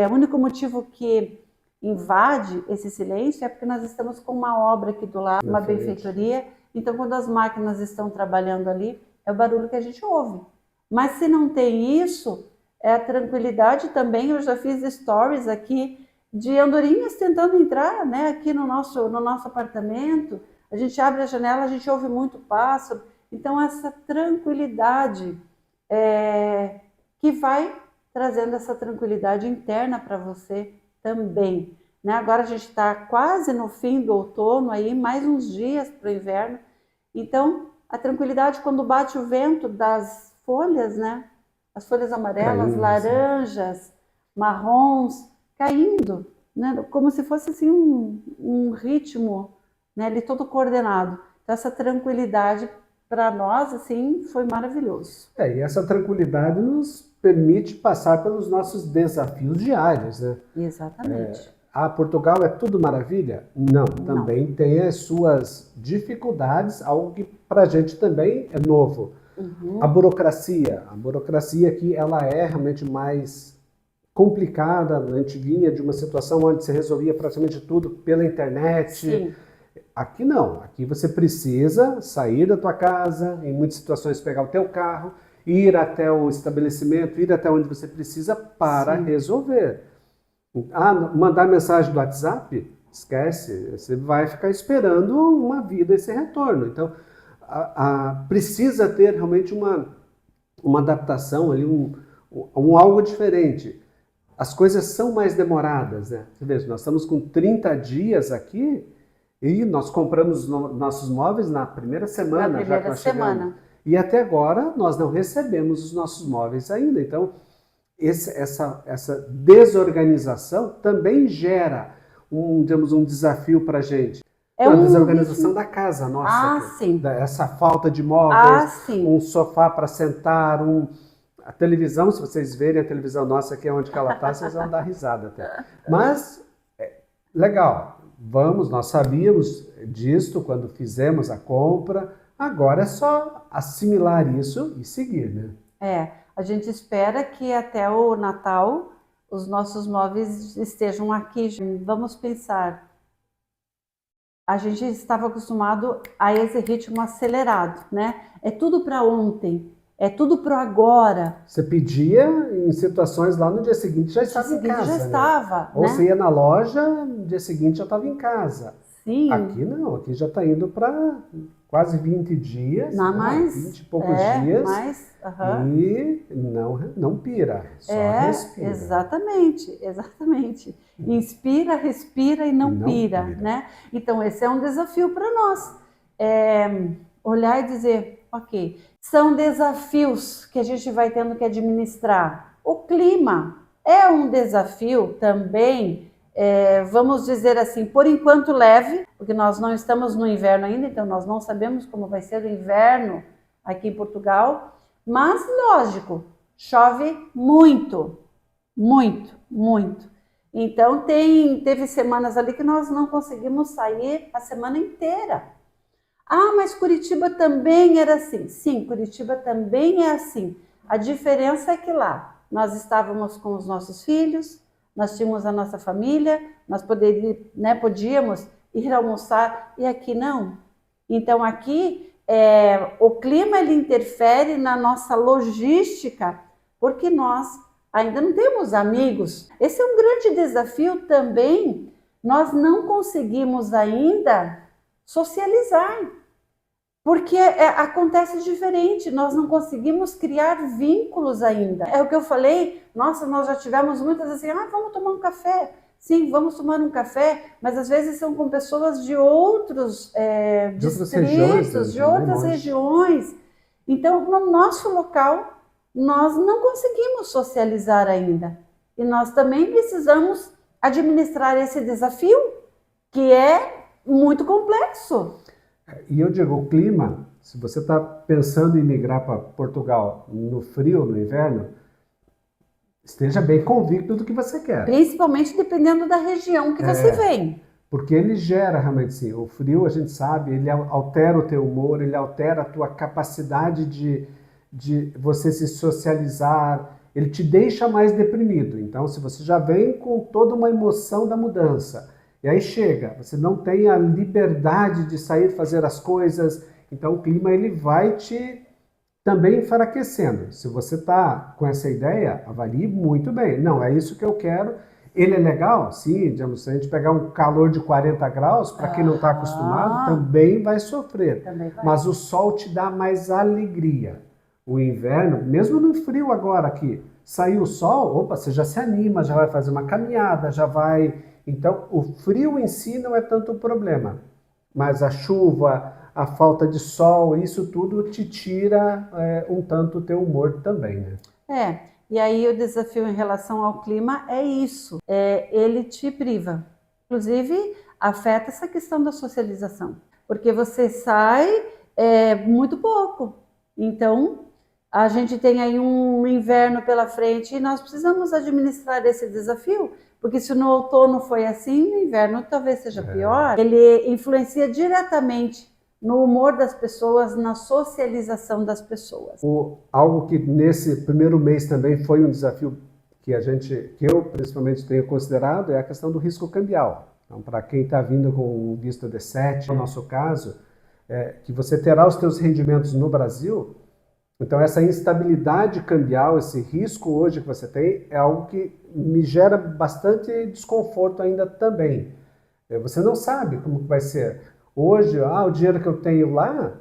o único motivo que invade esse silêncio é porque nós estamos com uma obra aqui do lado, uma benfeitoria, então quando as máquinas estão trabalhando ali, é o barulho que a gente ouve. Mas se não tem isso, é a tranquilidade também. Eu já fiz stories aqui de andorinhas tentando entrar, né, aqui no nosso apartamento. A gente abre a janela, a gente ouve muito pássaro. Então essa tranquilidade que vai trazendo essa tranquilidade interna para você também, né? Agora a gente está quase no fim do outono, aí mais uns dias para o inverno. Então a tranquilidade quando bate o vento das folhas, né? As folhas amarelas, Caindo, laranjas, marrons, caindo, né? Como se fosse assim um ritmo, né? Ali todo coordenado. Então essa tranquilidade para nós assim foi maravilhoso. E essa tranquilidade nos permite passar pelos nossos desafios diários, né? Exatamente. Portugal é tudo maravilha? Não, também tem as suas dificuldades, algo que para a gente também é novo. A burocracia aqui ela é realmente mais complicada. A gente vinha de uma situação onde você resolvia praticamente tudo pela internet. Sim. Aqui não, aqui você precisa sair da tua casa, em muitas situações pegar o teu carro, ir até o estabelecimento, ir até onde você precisa para resolver. Mandar mensagem do WhatsApp? Esquece, você vai ficar esperando uma vida esse retorno. Então, precisa ter realmente uma adaptação ali, algo diferente. As coisas são mais demoradas, né? Você veja, nós estamos com 30 dias aqui e nós compramos nossos móveis na primeira semana. Já que nós chegamos. E até agora nós não recebemos os nossos móveis ainda. Então, essa desorganização também gera um desafio para a gente. É a um desorganização ritmo. da casa, Ah, nossa, sim. essa falta de Ah, móveis, sim. um sofá para sentar, a televisão, se vocês verem a televisão nossa aqui onde que ela está, vocês vão dar risada até. Mas, legal, vamos, nós sabíamos disto quando fizemos a compra, agora é só assimilar isso e seguir, né? A gente espera que até o Natal os nossos móveis estejam aqui. Vamos pensar, a gente estava acostumado a esse ritmo acelerado, né? É tudo para ontem, é tudo para agora. Você pedia em situações lá no dia seguinte já No dia estava em seguinte já casa, né? estava, Ou você né? ia na loja, no dia seguinte já estava em casa. Sim, Aqui não, aqui já está indo para quase 20 dias, na né? mais, 20 e poucos dias aham. e não pira, só respira. Exatamente, exatamente. Inspira, respira e E não não pira, pira. né? Então, esse é um desafio para nós. Olhar e dizer, ok, são desafios que a gente vai tendo que administrar. O clima é um desafio também, vamos dizer assim, por enquanto leve, porque nós não estamos no inverno ainda, então nós não sabemos como vai ser o inverno aqui em Portugal, mas lógico, chove muito, muito, muito. Então teve semanas ali que nós não conseguimos sair a semana inteira. Ah, mas Curitiba também era assim. Sim, Curitiba também é assim. A diferença é que lá nós estávamos com os nossos filhos, nós tínhamos a nossa família, nós podíamos ir almoçar, e aqui não. Então aqui o clima ele interfere na nossa logística, porque nós ainda não temos amigos. Esse é um grande desafio também. Nós não conseguimos ainda socializar, porque acontece diferente, nós não conseguimos criar vínculos ainda. É o que eu falei, nossa, nós já tivemos muitas assim, vamos tomar um café. Sim, vamos tomar um café, mas às vezes são com pessoas de outros De outras regiões, né, distritos, de também outras longe. regiões. Então, no nosso local, nós não conseguimos socializar ainda. E nós também precisamos administrar esse desafio, que é muito complexo. E eu digo, o clima, se você está pensando em migrar para Portugal no frio, no inverno, esteja bem convicto do que você quer. Principalmente dependendo da região que você vem. Porque ele gera realmente, sim, o frio a gente sabe, ele altera o teu humor, ele altera a tua capacidade de você se socializar, ele te deixa mais deprimido. Então, se você já vem com toda uma emoção da mudança, e aí chega, você não tem a liberdade de sair fazer as coisas, então o clima ele vai te também enfraquecendo. Se você está com essa ideia, avalie muito bem. Não, é isso que eu quero. Ele é legal? Sim, digamos, se a gente pegar um calor de 40 graus, para quem não está acostumado, também vai sofrer. Também vai. Mas o sol te dá mais alegria. O inverno, mesmo no frio agora aqui, saiu o sol, opa, você já se anima, já vai fazer uma caminhada, já vai... Então, o frio em si não é tanto o problema, mas a chuva, a falta de sol, isso tudo te tira um tanto o teu humor também, né? E aí o desafio em relação ao clima é isso, ele te priva. Inclusive, afeta essa questão da socialização, porque você sai muito pouco. Então, a gente tem aí um inverno pela frente e nós precisamos administrar esse desafio, porque se no outono foi assim, no inverno talvez seja pior. Ele influencia diretamente no humor das pessoas, na socialização das pessoas. Algo que nesse primeiro mês também foi um desafio que eu principalmente tenho considerado, é a questão do risco cambial. Então, para quem está vindo com visto D7, no nosso caso, que você terá os seus rendimentos no Brasil. Então, essa instabilidade cambial, esse risco hoje que você tem, é algo que me gera bastante desconforto ainda também. Você não sabe como vai ser. Hoje, o dinheiro que eu tenho lá,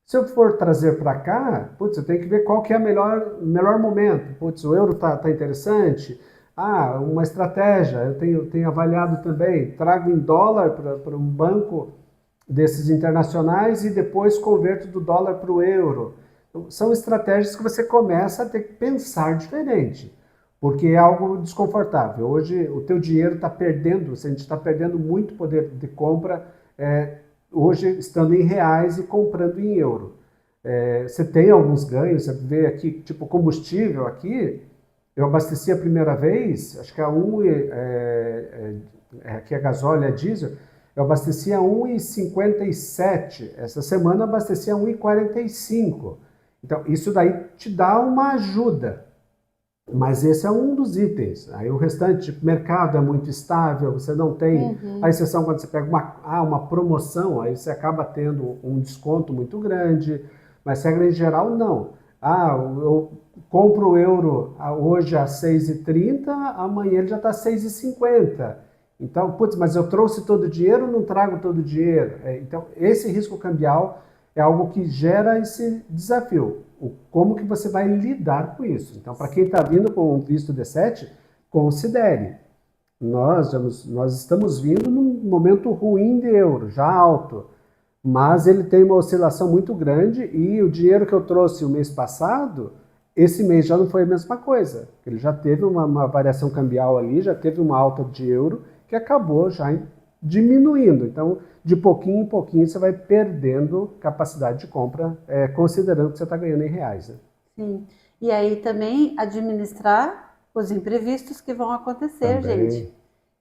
se eu for trazer para cá, eu tenho que ver qual que é o melhor momento. O euro tá interessante. Uma estratégia, eu tenho avaliado também. Trago em dólar para um banco desses internacionais e depois converto do dólar para o euro. São estratégias que você começa a ter que pensar diferente, porque é algo desconfortável. Hoje o teu dinheiro está perdendo, a gente está perdendo muito poder de compra hoje estando em reais e comprando em euro. Você tem alguns ganhos, você vê aqui, tipo combustível aqui, eu abasteci a primeira vez, acho que aqui é gasóleo, é diesel, eu abasteci a 1,57, essa semana eu abasteci a 1,45. Então, isso daí te dá uma ajuda, mas esse é um dos itens. Aí o restante, tipo, mercado é muito estável, você não tem, a exceção quando você pega uma promoção, aí você acaba tendo um desconto muito grande, mas regra em geral, não. Eu compro o euro hoje a 6,30, amanhã ele já está 6,50. Então, putz, mas eu trouxe todo o dinheiro, não trago todo o dinheiro. Então, esse risco cambial é algo que gera esse desafio. Como que você vai lidar com isso? Então, para quem está vindo com o visto D7, considere. Nós estamos vindo num momento ruim de euro, já alto. Mas ele tem uma oscilação muito grande e o dinheiro que eu trouxe o mês passado, esse mês já não foi a mesma coisa. Ele já teve uma variação cambial ali, já teve uma alta de euro que acabou já diminuindo. Então, de pouquinho em pouquinho, você vai perdendo capacidade de compra, considerando que você está ganhando em reais. Né? Sim. E aí também administrar os imprevistos que vão acontecer, Também. gente.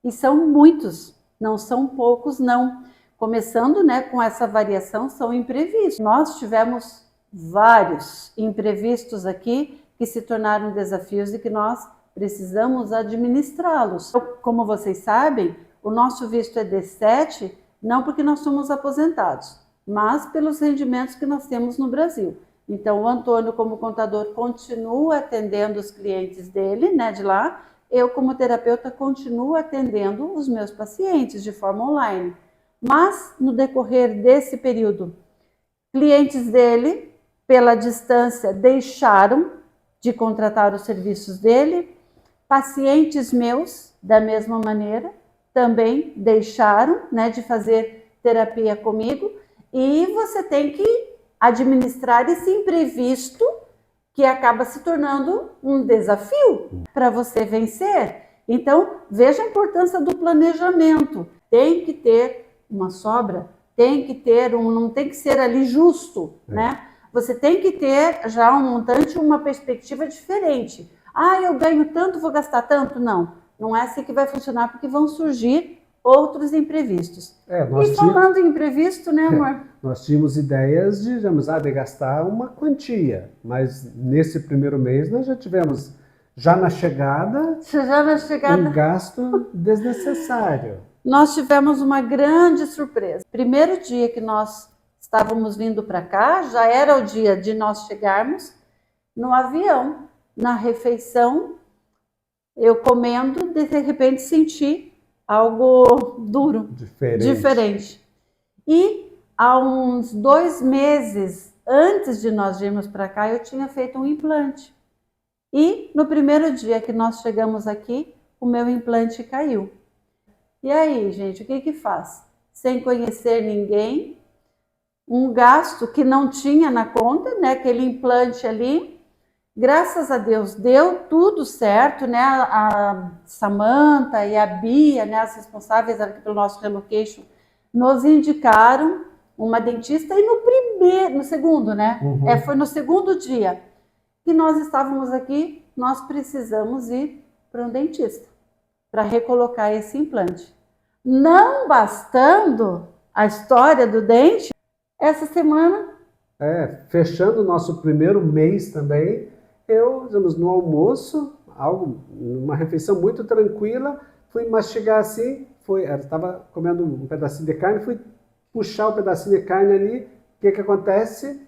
E são muitos, não são poucos, não. Começando, né, com essa variação, são imprevistos. Nós tivemos vários imprevistos aqui que se tornaram desafios e que nós precisamos administrá-los. Como vocês sabem, o nosso visto é D7, não porque nós somos aposentados, mas pelos rendimentos que nós temos no Brasil. Então, o Antônio, como contador, continua atendendo os clientes dele, né, de lá. Eu, como terapeuta, continuo atendendo os meus pacientes de forma online. Mas, no decorrer desse período, clientes dele, pela distância, deixaram de contratar os serviços dele. Pacientes meus, da mesma maneira, também deixaram, né, de fazer terapia comigo. E você tem que administrar esse imprevisto que acaba se tornando um desafio para você vencer. Então, veja a importância do planejamento. Tem que ter uma sobra, tem que ter não tem que ser ali justo, né? Você tem que ter já um montante, uma perspectiva diferente. Eu ganho tanto, vou gastar tanto? Não, não é assim que vai funcionar, porque vão surgir outros imprevistos. E falando em imprevisto, né, amor? Nós tínhamos ideias de gastar uma quantia, mas nesse primeiro mês nós já tivemos, já na chegada, um gasto desnecessário. Nós tivemos uma grande surpresa. Primeiro dia que nós estávamos vindo para cá, já era o dia de nós chegarmos no avião, na refeição, eu comendo, de repente senti algo duro, diferente. E há uns 2 meses antes de nós irmos para cá, eu tinha feito um implante. E no primeiro dia que nós chegamos aqui, o meu implante caiu. E aí, gente, o que faz? Sem conhecer ninguém, um gasto que não tinha na conta, né? Aquele implante ali. Graças a Deus, deu tudo certo, né? A Samantha e a Bia, né, as responsáveis aqui pelo nosso relocation, nos indicaram uma dentista e no segundo, né? Foi no segundo dia que nós estávamos aqui, nós precisamos ir para um dentista para recolocar esse implante. Não bastando a história do dente, essa semana... fechando o nosso primeiro mês também, no almoço, uma refeição muito tranquila, fui mastigar assim, estava comendo um pedacinho de carne, fui puxar o pedacinho de carne ali, o que acontece?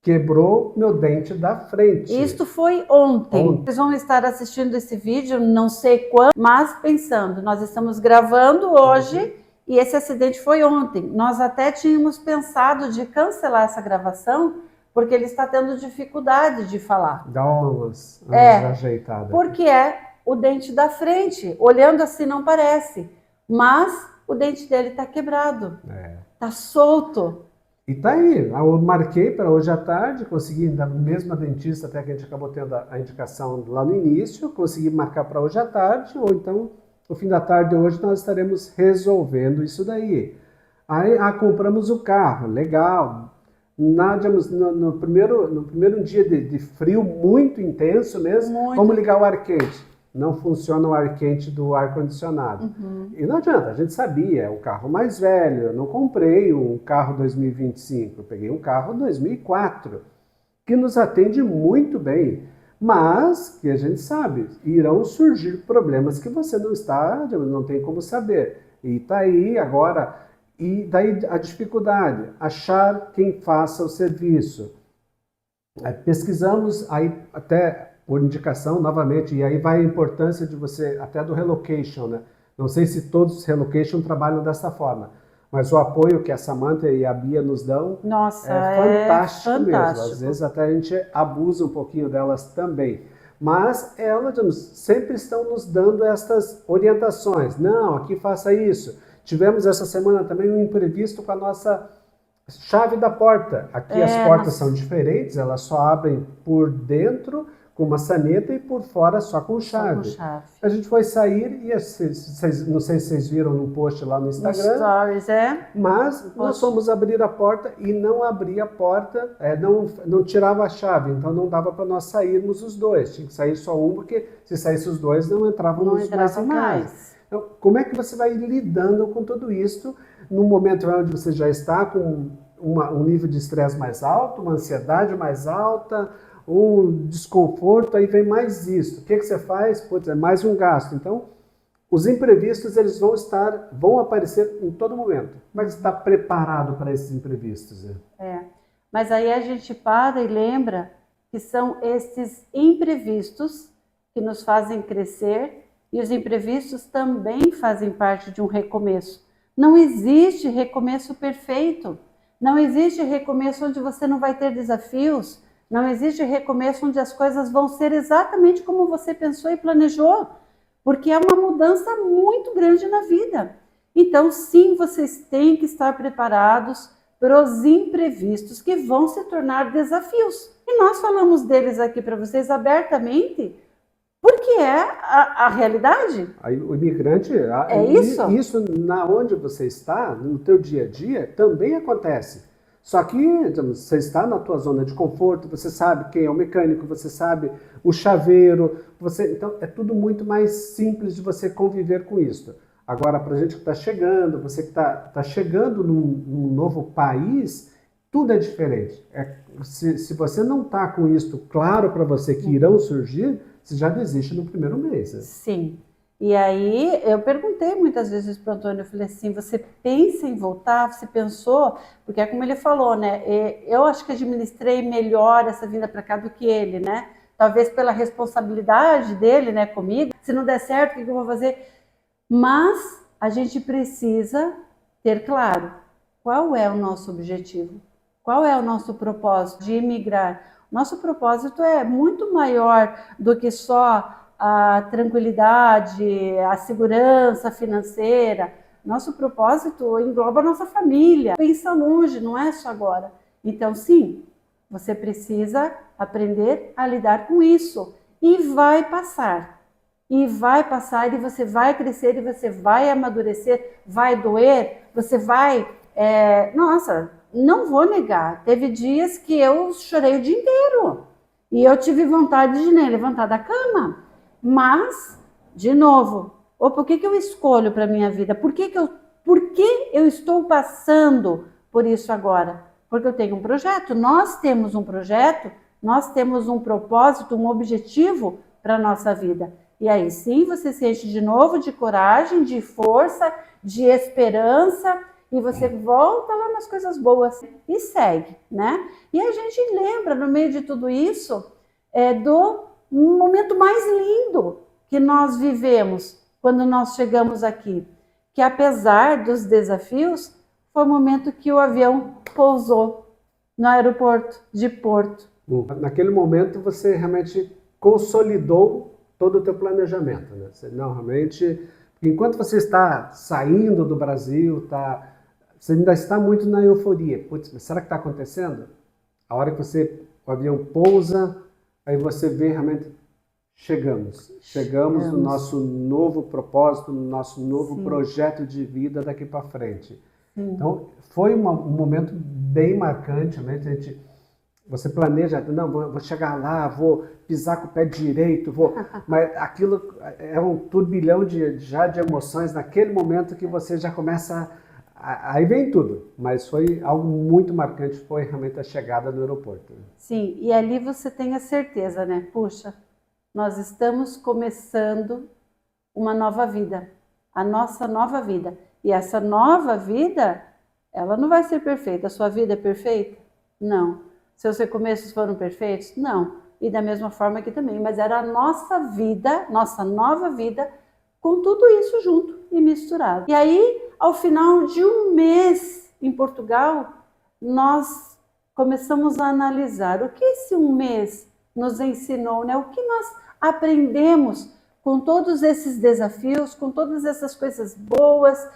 Quebrou meu dente da frente. Isto foi ontem. Vocês vão estar assistindo esse vídeo, não sei quando, mas pensando, nós estamos gravando hoje e esse acidente foi ontem. Nós até tínhamos pensado de cancelar essa gravação, porque ele está tendo dificuldade de falar. Dá umas ajeitadas. Porque é o dente da frente. Olhando assim não parece, mas o dente dele está quebrado. Está solto. E tá aí, eu marquei para hoje à tarde, consegui da mesma dentista, até que a gente acabou tendo a indicação lá no início, consegui marcar para hoje à tarde, ou então no fim da tarde de hoje nós estaremos resolvendo isso daí. Aí, compramos o carro, legal. No primeiro dia de frio muito intenso mesmo, Muito. vamos ligar o ar quente. Não funciona o ar quente do ar-condicionado. E não adianta, a gente sabia, é o carro mais velho. Eu não comprei um carro 2025, eu peguei um carro 2004, que nos atende muito bem. Mas, que a gente sabe, irão surgir problemas que você não tem como saber. E está aí agora. E daí a dificuldade, achar quem faça o serviço. Pesquisamos aí até por indicação novamente, e aí vai a importância de você, até do relocation, né? Não sei se todos os relocation trabalham dessa forma, mas o apoio que a Samantha e a Bia nos dão Nossa, é fantástico mesmo. fantástico. Às vezes até a gente abusa um pouquinho delas também. Mas elas sempre estão nos dando estas orientações. Não, aqui faça isso. Tivemos essa semana também um imprevisto com a nossa chave da porta. Aqui as portas são diferentes, elas só abrem por dentro com maçaneta e por fora só com chave. A gente foi sair e não sei se vocês viram no post lá no Instagram. No Stories, Mas nós fomos abrir a porta e não abria a porta, não tirava a chave, então não dava para nós sairmos os dois. Tinha que sair só um, porque se saísse os dois não entrávamos mais em casa. Então, como é que você vai lidando com tudo isso no momento onde você já está com um nível de estresse mais alto, uma ansiedade mais alta, um desconforto, aí vem mais isso. O que você faz? Putz, é mais um gasto. Então, os imprevistos eles vão aparecer em todo momento. Como é que você está preparado para esses imprevistos? Mas aí a gente para e lembra que são esses imprevistos que nos fazem crescer, e os imprevistos também fazem parte de um recomeço. Não existe recomeço perfeito. Não existe recomeço onde você não vai ter desafios. Não existe recomeço onde as coisas vão ser exatamente como você pensou e planejou. Porque é uma mudança muito grande na vida. Então, sim, vocês têm que estar preparados para os imprevistos que vão se tornar desafios. E nós falamos deles aqui para vocês abertamente, porque é a realidade. Aí, o imigrante, isso na onde você está, no teu dia a dia, também acontece. Só que você está na tua zona de conforto, você sabe quem é o mecânico, você sabe o chaveiro, então é tudo muito mais simples de você conviver com isso. Agora, para a gente que está chegando, você que está chegando num novo país, tudo é diferente. Se você não está com isso claro para você que irão surgir, você já desiste no primeiro mês. Né? Sim. E aí eu perguntei muitas vezes para o Antônio, eu falei assim, você pensa em voltar? Você pensou? Porque é como ele falou, né? Eu acho que administrei melhor essa vinda para cá do que ele, né? Talvez pela responsabilidade dele, né, comigo. Se não der certo, o que eu vou fazer? Mas a gente precisa ter claro qual é o nosso objetivo, qual é o nosso propósito de imigrar. Nosso propósito é muito maior do que só a tranquilidade, a segurança financeira. Nosso propósito engloba a nossa família. Pensa longe, não é só agora. Então, sim, você precisa aprender a lidar com isso. E vai passar. E vai passar, e você vai crescer, e você vai amadurecer, vai doer, você vai... Nossa, não vou negar, teve dias que eu chorei o dia inteiro. E eu tive vontade de nem levantar da cama. Mas, de novo, por que eu escolho para a minha vida? Por que eu estou passando por isso agora? Porque eu tenho um projeto, nós temos um projeto, nós temos um propósito, um objetivo para a nossa vida. E aí sim você se enche de novo de coragem, de força, de esperança, e você volta lá nas coisas boas e segue, né? E a gente lembra, no meio de tudo isso, do momento mais lindo que nós vivemos quando nós chegamos aqui, que apesar dos desafios, foi o momento que o avião pousou no aeroporto de Porto. Naquele momento você realmente consolidou todo o teu planejamento, né? Enquanto você está saindo do Brasil, você ainda está muito na euforia. Putz, mas será que está acontecendo? A hora que o avião pousa, aí você vê realmente, chegamos no nosso novo propósito, no nosso novo projeto de vida daqui para frente. Sim. Então, foi um momento bem marcante, né? Você planeja, não, vou chegar lá, vou pisar com o pé direito, mas aquilo é um turbilhão já de emoções naquele momento que você já começa, aí vem tudo, mas foi algo muito marcante, foi realmente a chegada no aeroporto. Sim, e ali você tem a certeza, né? Puxa, nós estamos começando uma nova vida, a nossa nova vida. E essa nova vida, ela não vai ser perfeita. A sua vida é perfeita? Não. Seus recomeços foram perfeitos? Não. E da mesma forma aqui também. Mas era a nossa vida, nossa nova vida, com tudo isso junto e misturado. E aí, ao final de um mês em Portugal, nós começamos a analisar o que esse um mês nos ensinou, né? O que nós aprendemos com todos esses desafios, com todas essas coisas boas,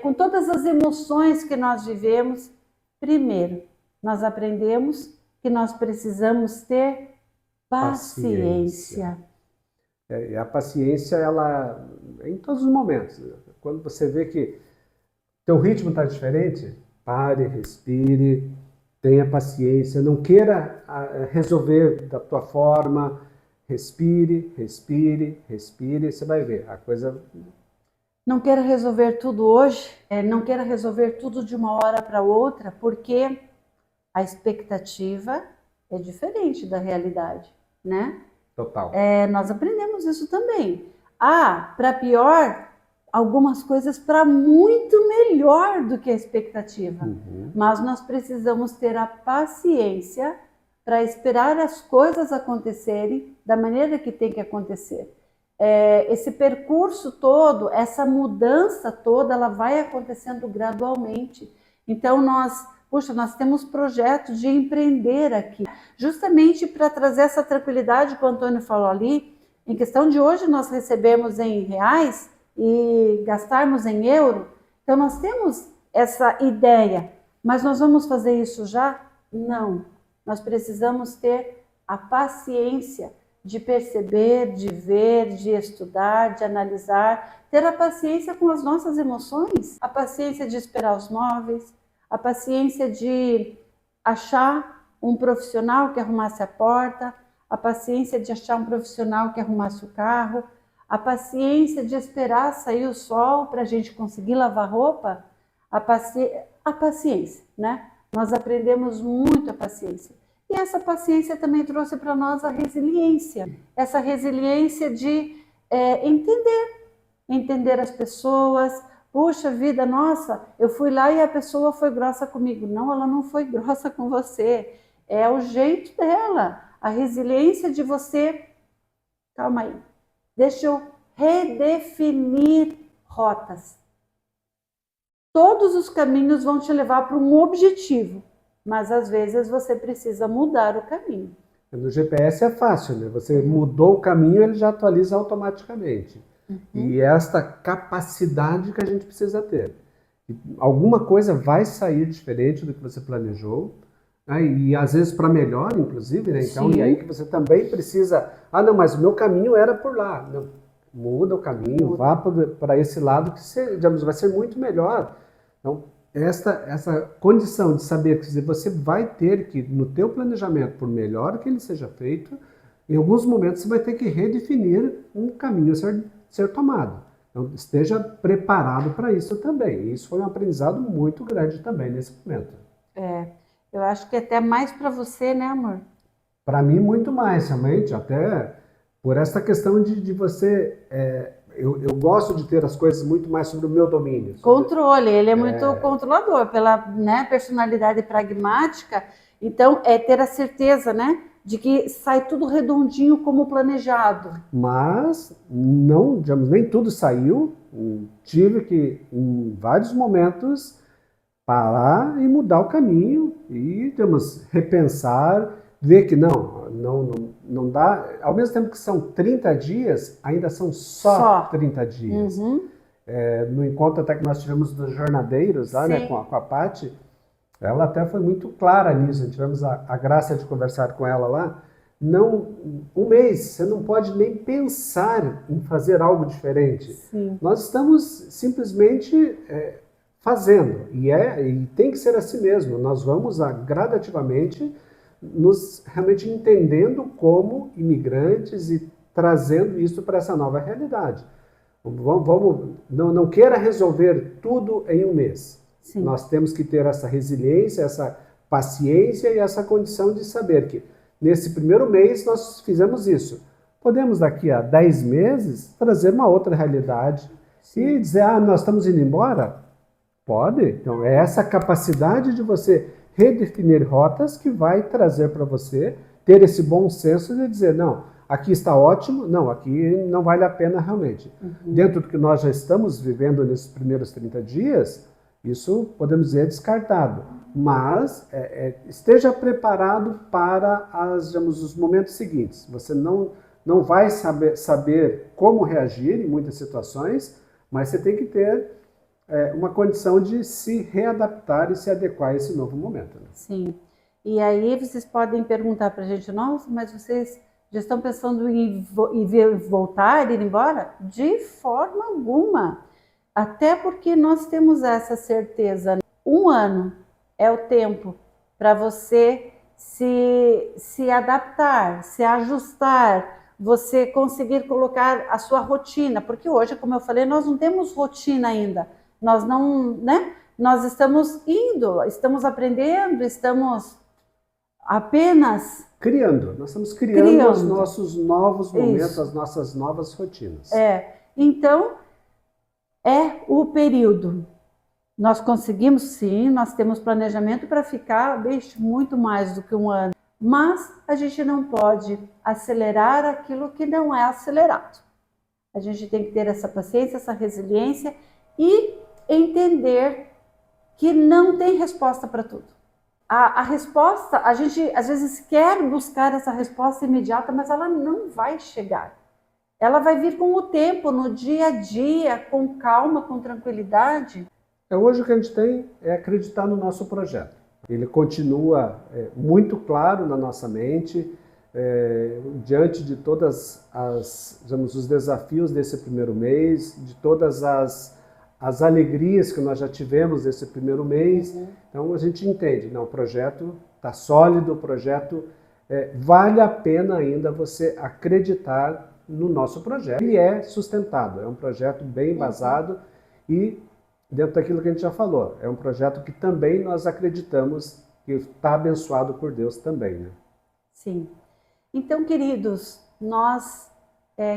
com todas as emoções que nós vivemos. Primeiro, nós aprendemos que nós precisamos ter paciência. E a paciência, ela em todos os momentos. Quando você vê que teu ritmo está diferente, pare, respire, tenha paciência, não queira resolver da tua forma. Respire, respire, respire, você vai ver a coisa. Não queira resolver tudo hoje, não queira resolver tudo de uma hora para outra, porque a expectativa é diferente da realidade, né? Total. Nós aprendemos isso também. Para pior, algumas coisas para muito melhor do que a expectativa. Mas nós precisamos ter a paciência para esperar as coisas acontecerem da maneira que tem que acontecer. Esse percurso todo, essa mudança toda, ela vai acontecendo gradualmente. Então nós temos projetos de empreender aqui, justamente para trazer essa tranquilidade que o Antônio falou ali. Em questão de hoje nós recebemos em reais e gastarmos em euro, então nós temos essa ideia, mas nós vamos fazer isso já? Não. Nós precisamos ter a paciência de perceber, de ver, de estudar, de analisar, ter a paciência com as nossas emoções, a paciência de esperar os móveis, a paciência de achar um profissional que arrumasse a porta, a paciência de achar um profissional que arrumasse o carro, a paciência de esperar sair o sol para a gente conseguir lavar roupa, a paciência, né? Nós aprendemos muito a paciência. E essa paciência também trouxe para nós a resiliência. Essa resiliência de entender as pessoas. Puxa vida, nossa, eu fui lá e a pessoa foi grossa comigo. Não, ela não foi grossa com você. É o jeito dela. A resiliência de você... Calma aí. Deixa eu redefinir rotas. Todos os caminhos vão te levar para um objetivo, mas às vezes você precisa mudar o caminho. No GPS é fácil, né? Você mudou o caminho, ele já atualiza automaticamente. E é esta capacidade que a gente precisa ter. Alguma coisa vai sair diferente do que você planejou, né? E às vezes para melhor, inclusive, né? Então, e aí que você também precisa... não, mas o meu caminho era por lá. Não, muda o caminho, vá para esse lado que digamos, vai ser muito melhor. Então, essa condição de saber que você vai ter que, no teu planejamento, por melhor que ele seja feito, em alguns momentos você vai ter que redefinir um caminho a ser tomado. Então, esteja preparado para isso também. E isso foi um aprendizado muito grande também nesse momento. Eu acho que até mais para você, né, amor? Para mim, muito mais, realmente, até por essa questão de você... Eu gosto de ter as coisas muito mais sobre o meu domínio. Controle, ele é muito controlador, pela personalidade pragmática. Então, é ter a certeza, né, de que sai tudo redondinho como planejado. Mas não, digamos, nem tudo saiu. Tive que, em vários momentos, parar e mudar o caminho e, digamos, repensar, ver que não dá. Ao mesmo tempo que são 30 dias, ainda são só 30 dias. No encontro até que nós tivemos dos jornadeiros, lá, né, com a Paty, ela até foi muito clara nisso. Tivemos a graça de conversar com ela lá. Um mês, você não pode nem pensar em fazer algo diferente. Sim. Nós estamos simplesmente fazendo. E tem que ser assim mesmo. Nós vamos gradativamente nos realmente entendendo como imigrantes e trazendo isso para essa nova realidade. Não queira resolver tudo em um mês. Sim. Nós temos que ter essa resiliência, essa paciência e essa condição de saber que nesse primeiro mês nós fizemos isso. Podemos daqui a 10 meses trazer uma outra realidade. Sim. E dizer, nós estamos indo embora? Pode. Então é essa capacidade de você redefinir rotas que vai trazer para você ter esse bom senso de dizer, não, aqui está ótimo, não, aqui não vale a pena realmente. Dentro do que nós já estamos vivendo nesses primeiros 30 dias, isso podemos dizer descartado. Mas esteja preparado para digamos, os momentos seguintes. Você não vai saber como reagir em muitas situações, mas você tem que ter uma condição de se readaptar e se adequar a esse novo momento. Né? Sim. E aí vocês podem perguntar para a gente, nossa, mas vocês já estão pensando em voltar, ir embora? De forma alguma. Até porque nós temos essa certeza. 1 ano é o tempo para você se adaptar, se ajustar, você conseguir colocar a sua rotina. Porque hoje, como eu falei, nós não temos rotina ainda. Nós não, né? Nós estamos indo, estamos aprendendo, estamos apenas criando. Nós estamos criando os nossos novos momentos, Isso. As nossas novas rotinas. Então, é o período. Nós conseguimos sim, nós temos planejamento para ficar muito mais do que 1 ano. Mas a gente não pode acelerar aquilo que não é acelerado. A gente tem que ter essa paciência, essa resiliência e entender que não tem resposta para tudo. A resposta, a gente às vezes quer buscar essa resposta imediata, mas ela não vai chegar. Ela vai vir com o tempo, no dia a dia, com calma, com tranquilidade. Hoje o que a gente tem é acreditar no nosso projeto. Ele continua muito claro na nossa mente, diante de todas digamos, os desafios desse primeiro mês, de todas as alegrias que nós já tivemos nesse primeiro mês. Então a gente entende, não, o projeto está sólido, o projeto vale a pena ainda você acreditar no nosso projeto. Ele é sustentado, é um projeto bem embasado e dentro daquilo que a gente já falou, é um projeto que também nós acreditamos que está abençoado por Deus também, né? Sim. Então, queridos, nós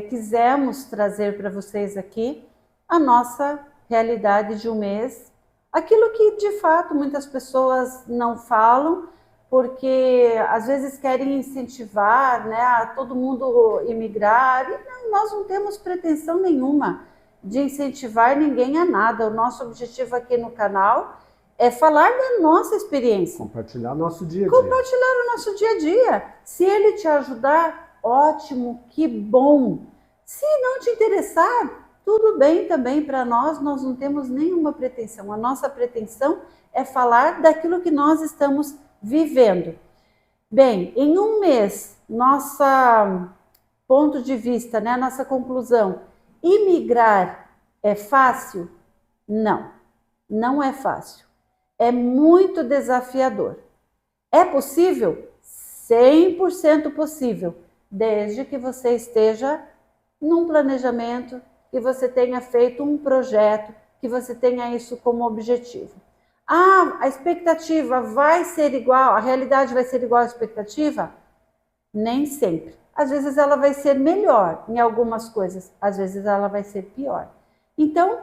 quisemos trazer para vocês aqui a nossa realidade de 1 mês, aquilo que de fato muitas pessoas não falam, porque às vezes querem incentivar, né, a todo mundo imigrar, e nós não temos pretensão nenhuma de incentivar ninguém a nada. O nosso objetivo aqui no canal é falar da nossa experiência. Compartilhar nosso dia a dia. Compartilhar o nosso dia a dia. Se ele te ajudar, ótimo, que bom. Se não te interessar, tudo bem também para nós não temos nenhuma pretensão. A nossa pretensão é falar daquilo que nós estamos vivendo. Bem, em 1 mês, nosso ponto de vista, né, nossa conclusão, imigrar é fácil? Não, não é fácil. É muito desafiador. É possível? 100% possível, desde que você esteja num planejamento, que você tenha feito um projeto, que você tenha isso como objetivo. A expectativa vai ser igual, a realidade vai ser igual à expectativa? Nem sempre. Às vezes ela vai ser melhor em algumas coisas, às vezes ela vai ser pior. Então,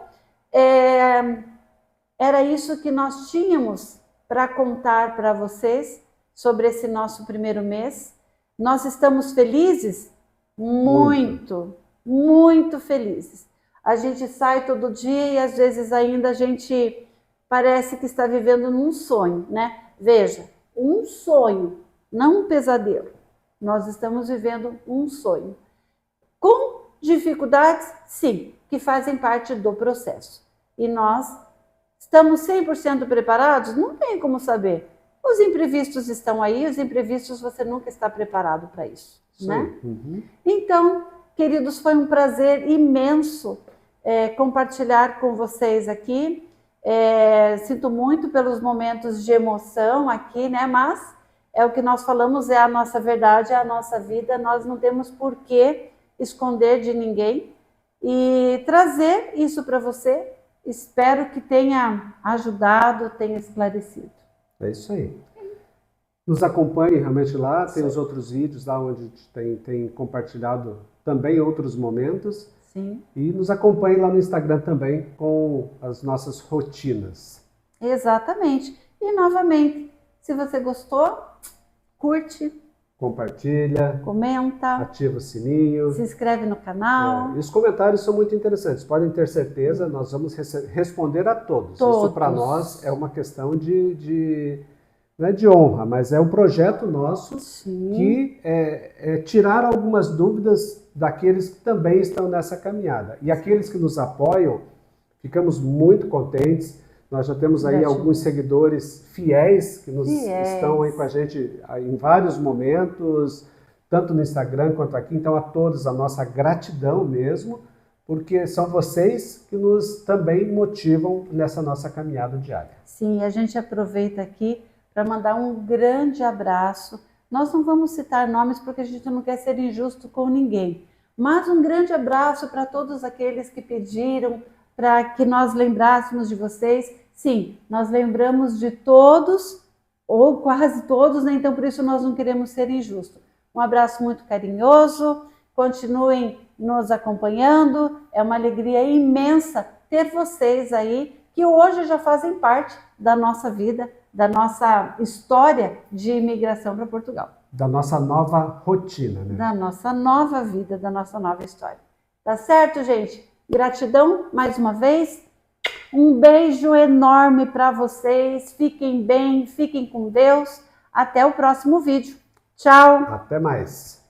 era isso que nós tínhamos para contar para vocês sobre esse nosso primeiro mês. Nós estamos felizes? Muito, muito felizes. A gente sai todo dia e às vezes ainda a gente parece que está vivendo num sonho, né? Veja, um sonho, não um pesadelo. Nós estamos vivendo um sonho. Com dificuldades, sim, que fazem parte do processo. E nós estamos 100% preparados? Não tem como saber. Os imprevistos estão aí, os imprevistos você nunca está preparado para isso, né? Então, queridos, foi um prazer imenso compartilhar com vocês aqui. Sinto muito pelos momentos de emoção aqui, né? Mas é o que nós falamos, é a nossa verdade, é a nossa vida. Nós não temos por que esconder de ninguém e trazer isso para você. Espero que tenha ajudado, tenha esclarecido. É isso aí. Nos acompanhe realmente lá, tem os outros vídeos lá onde a gente tem compartilhado também outros momentos. Sim. E nos acompanhe lá no Instagram também com as nossas rotinas. Exatamente. E novamente, se você gostou, curte, compartilha, comenta, ativa o sininho, se inscreve no canal. E os comentários são muito interessantes, podem ter certeza, nós vamos responder a todos. Isso para nós é uma questão não é de honra, mas é um projeto nosso. Sim. Que é tirar algumas dúvidas daqueles que também estão nessa caminhada. E aqueles que nos apoiam, ficamos muito contentes. Nós já temos aí alguns seguidores fiéis que estão aí com a gente em vários momentos, tanto no Instagram quanto aqui. Então, a todos a nossa gratidão mesmo, porque são vocês que nos também motivam nessa nossa caminhada diária. Sim, a gente aproveita aqui para mandar um grande abraço. Nós não vamos citar nomes porque a gente não quer ser injusto com ninguém, mas um grande abraço para todos aqueles que pediram para que nós lembrássemos de vocês. Sim, nós lembramos de todos, ou quase todos, né? Então por isso nós não queremos ser injustos. Um abraço muito carinhoso, continuem nos acompanhando, é uma alegria imensa ter vocês aí, que hoje já fazem parte da nossa vida, da nossa história de imigração para Portugal. Da nossa nova rotina, né? Da nossa nova vida, da nossa nova história. Tá certo, gente? Gratidão mais uma vez. Um beijo enorme para vocês. Fiquem bem, fiquem com Deus. Até o próximo vídeo. Tchau. Até mais.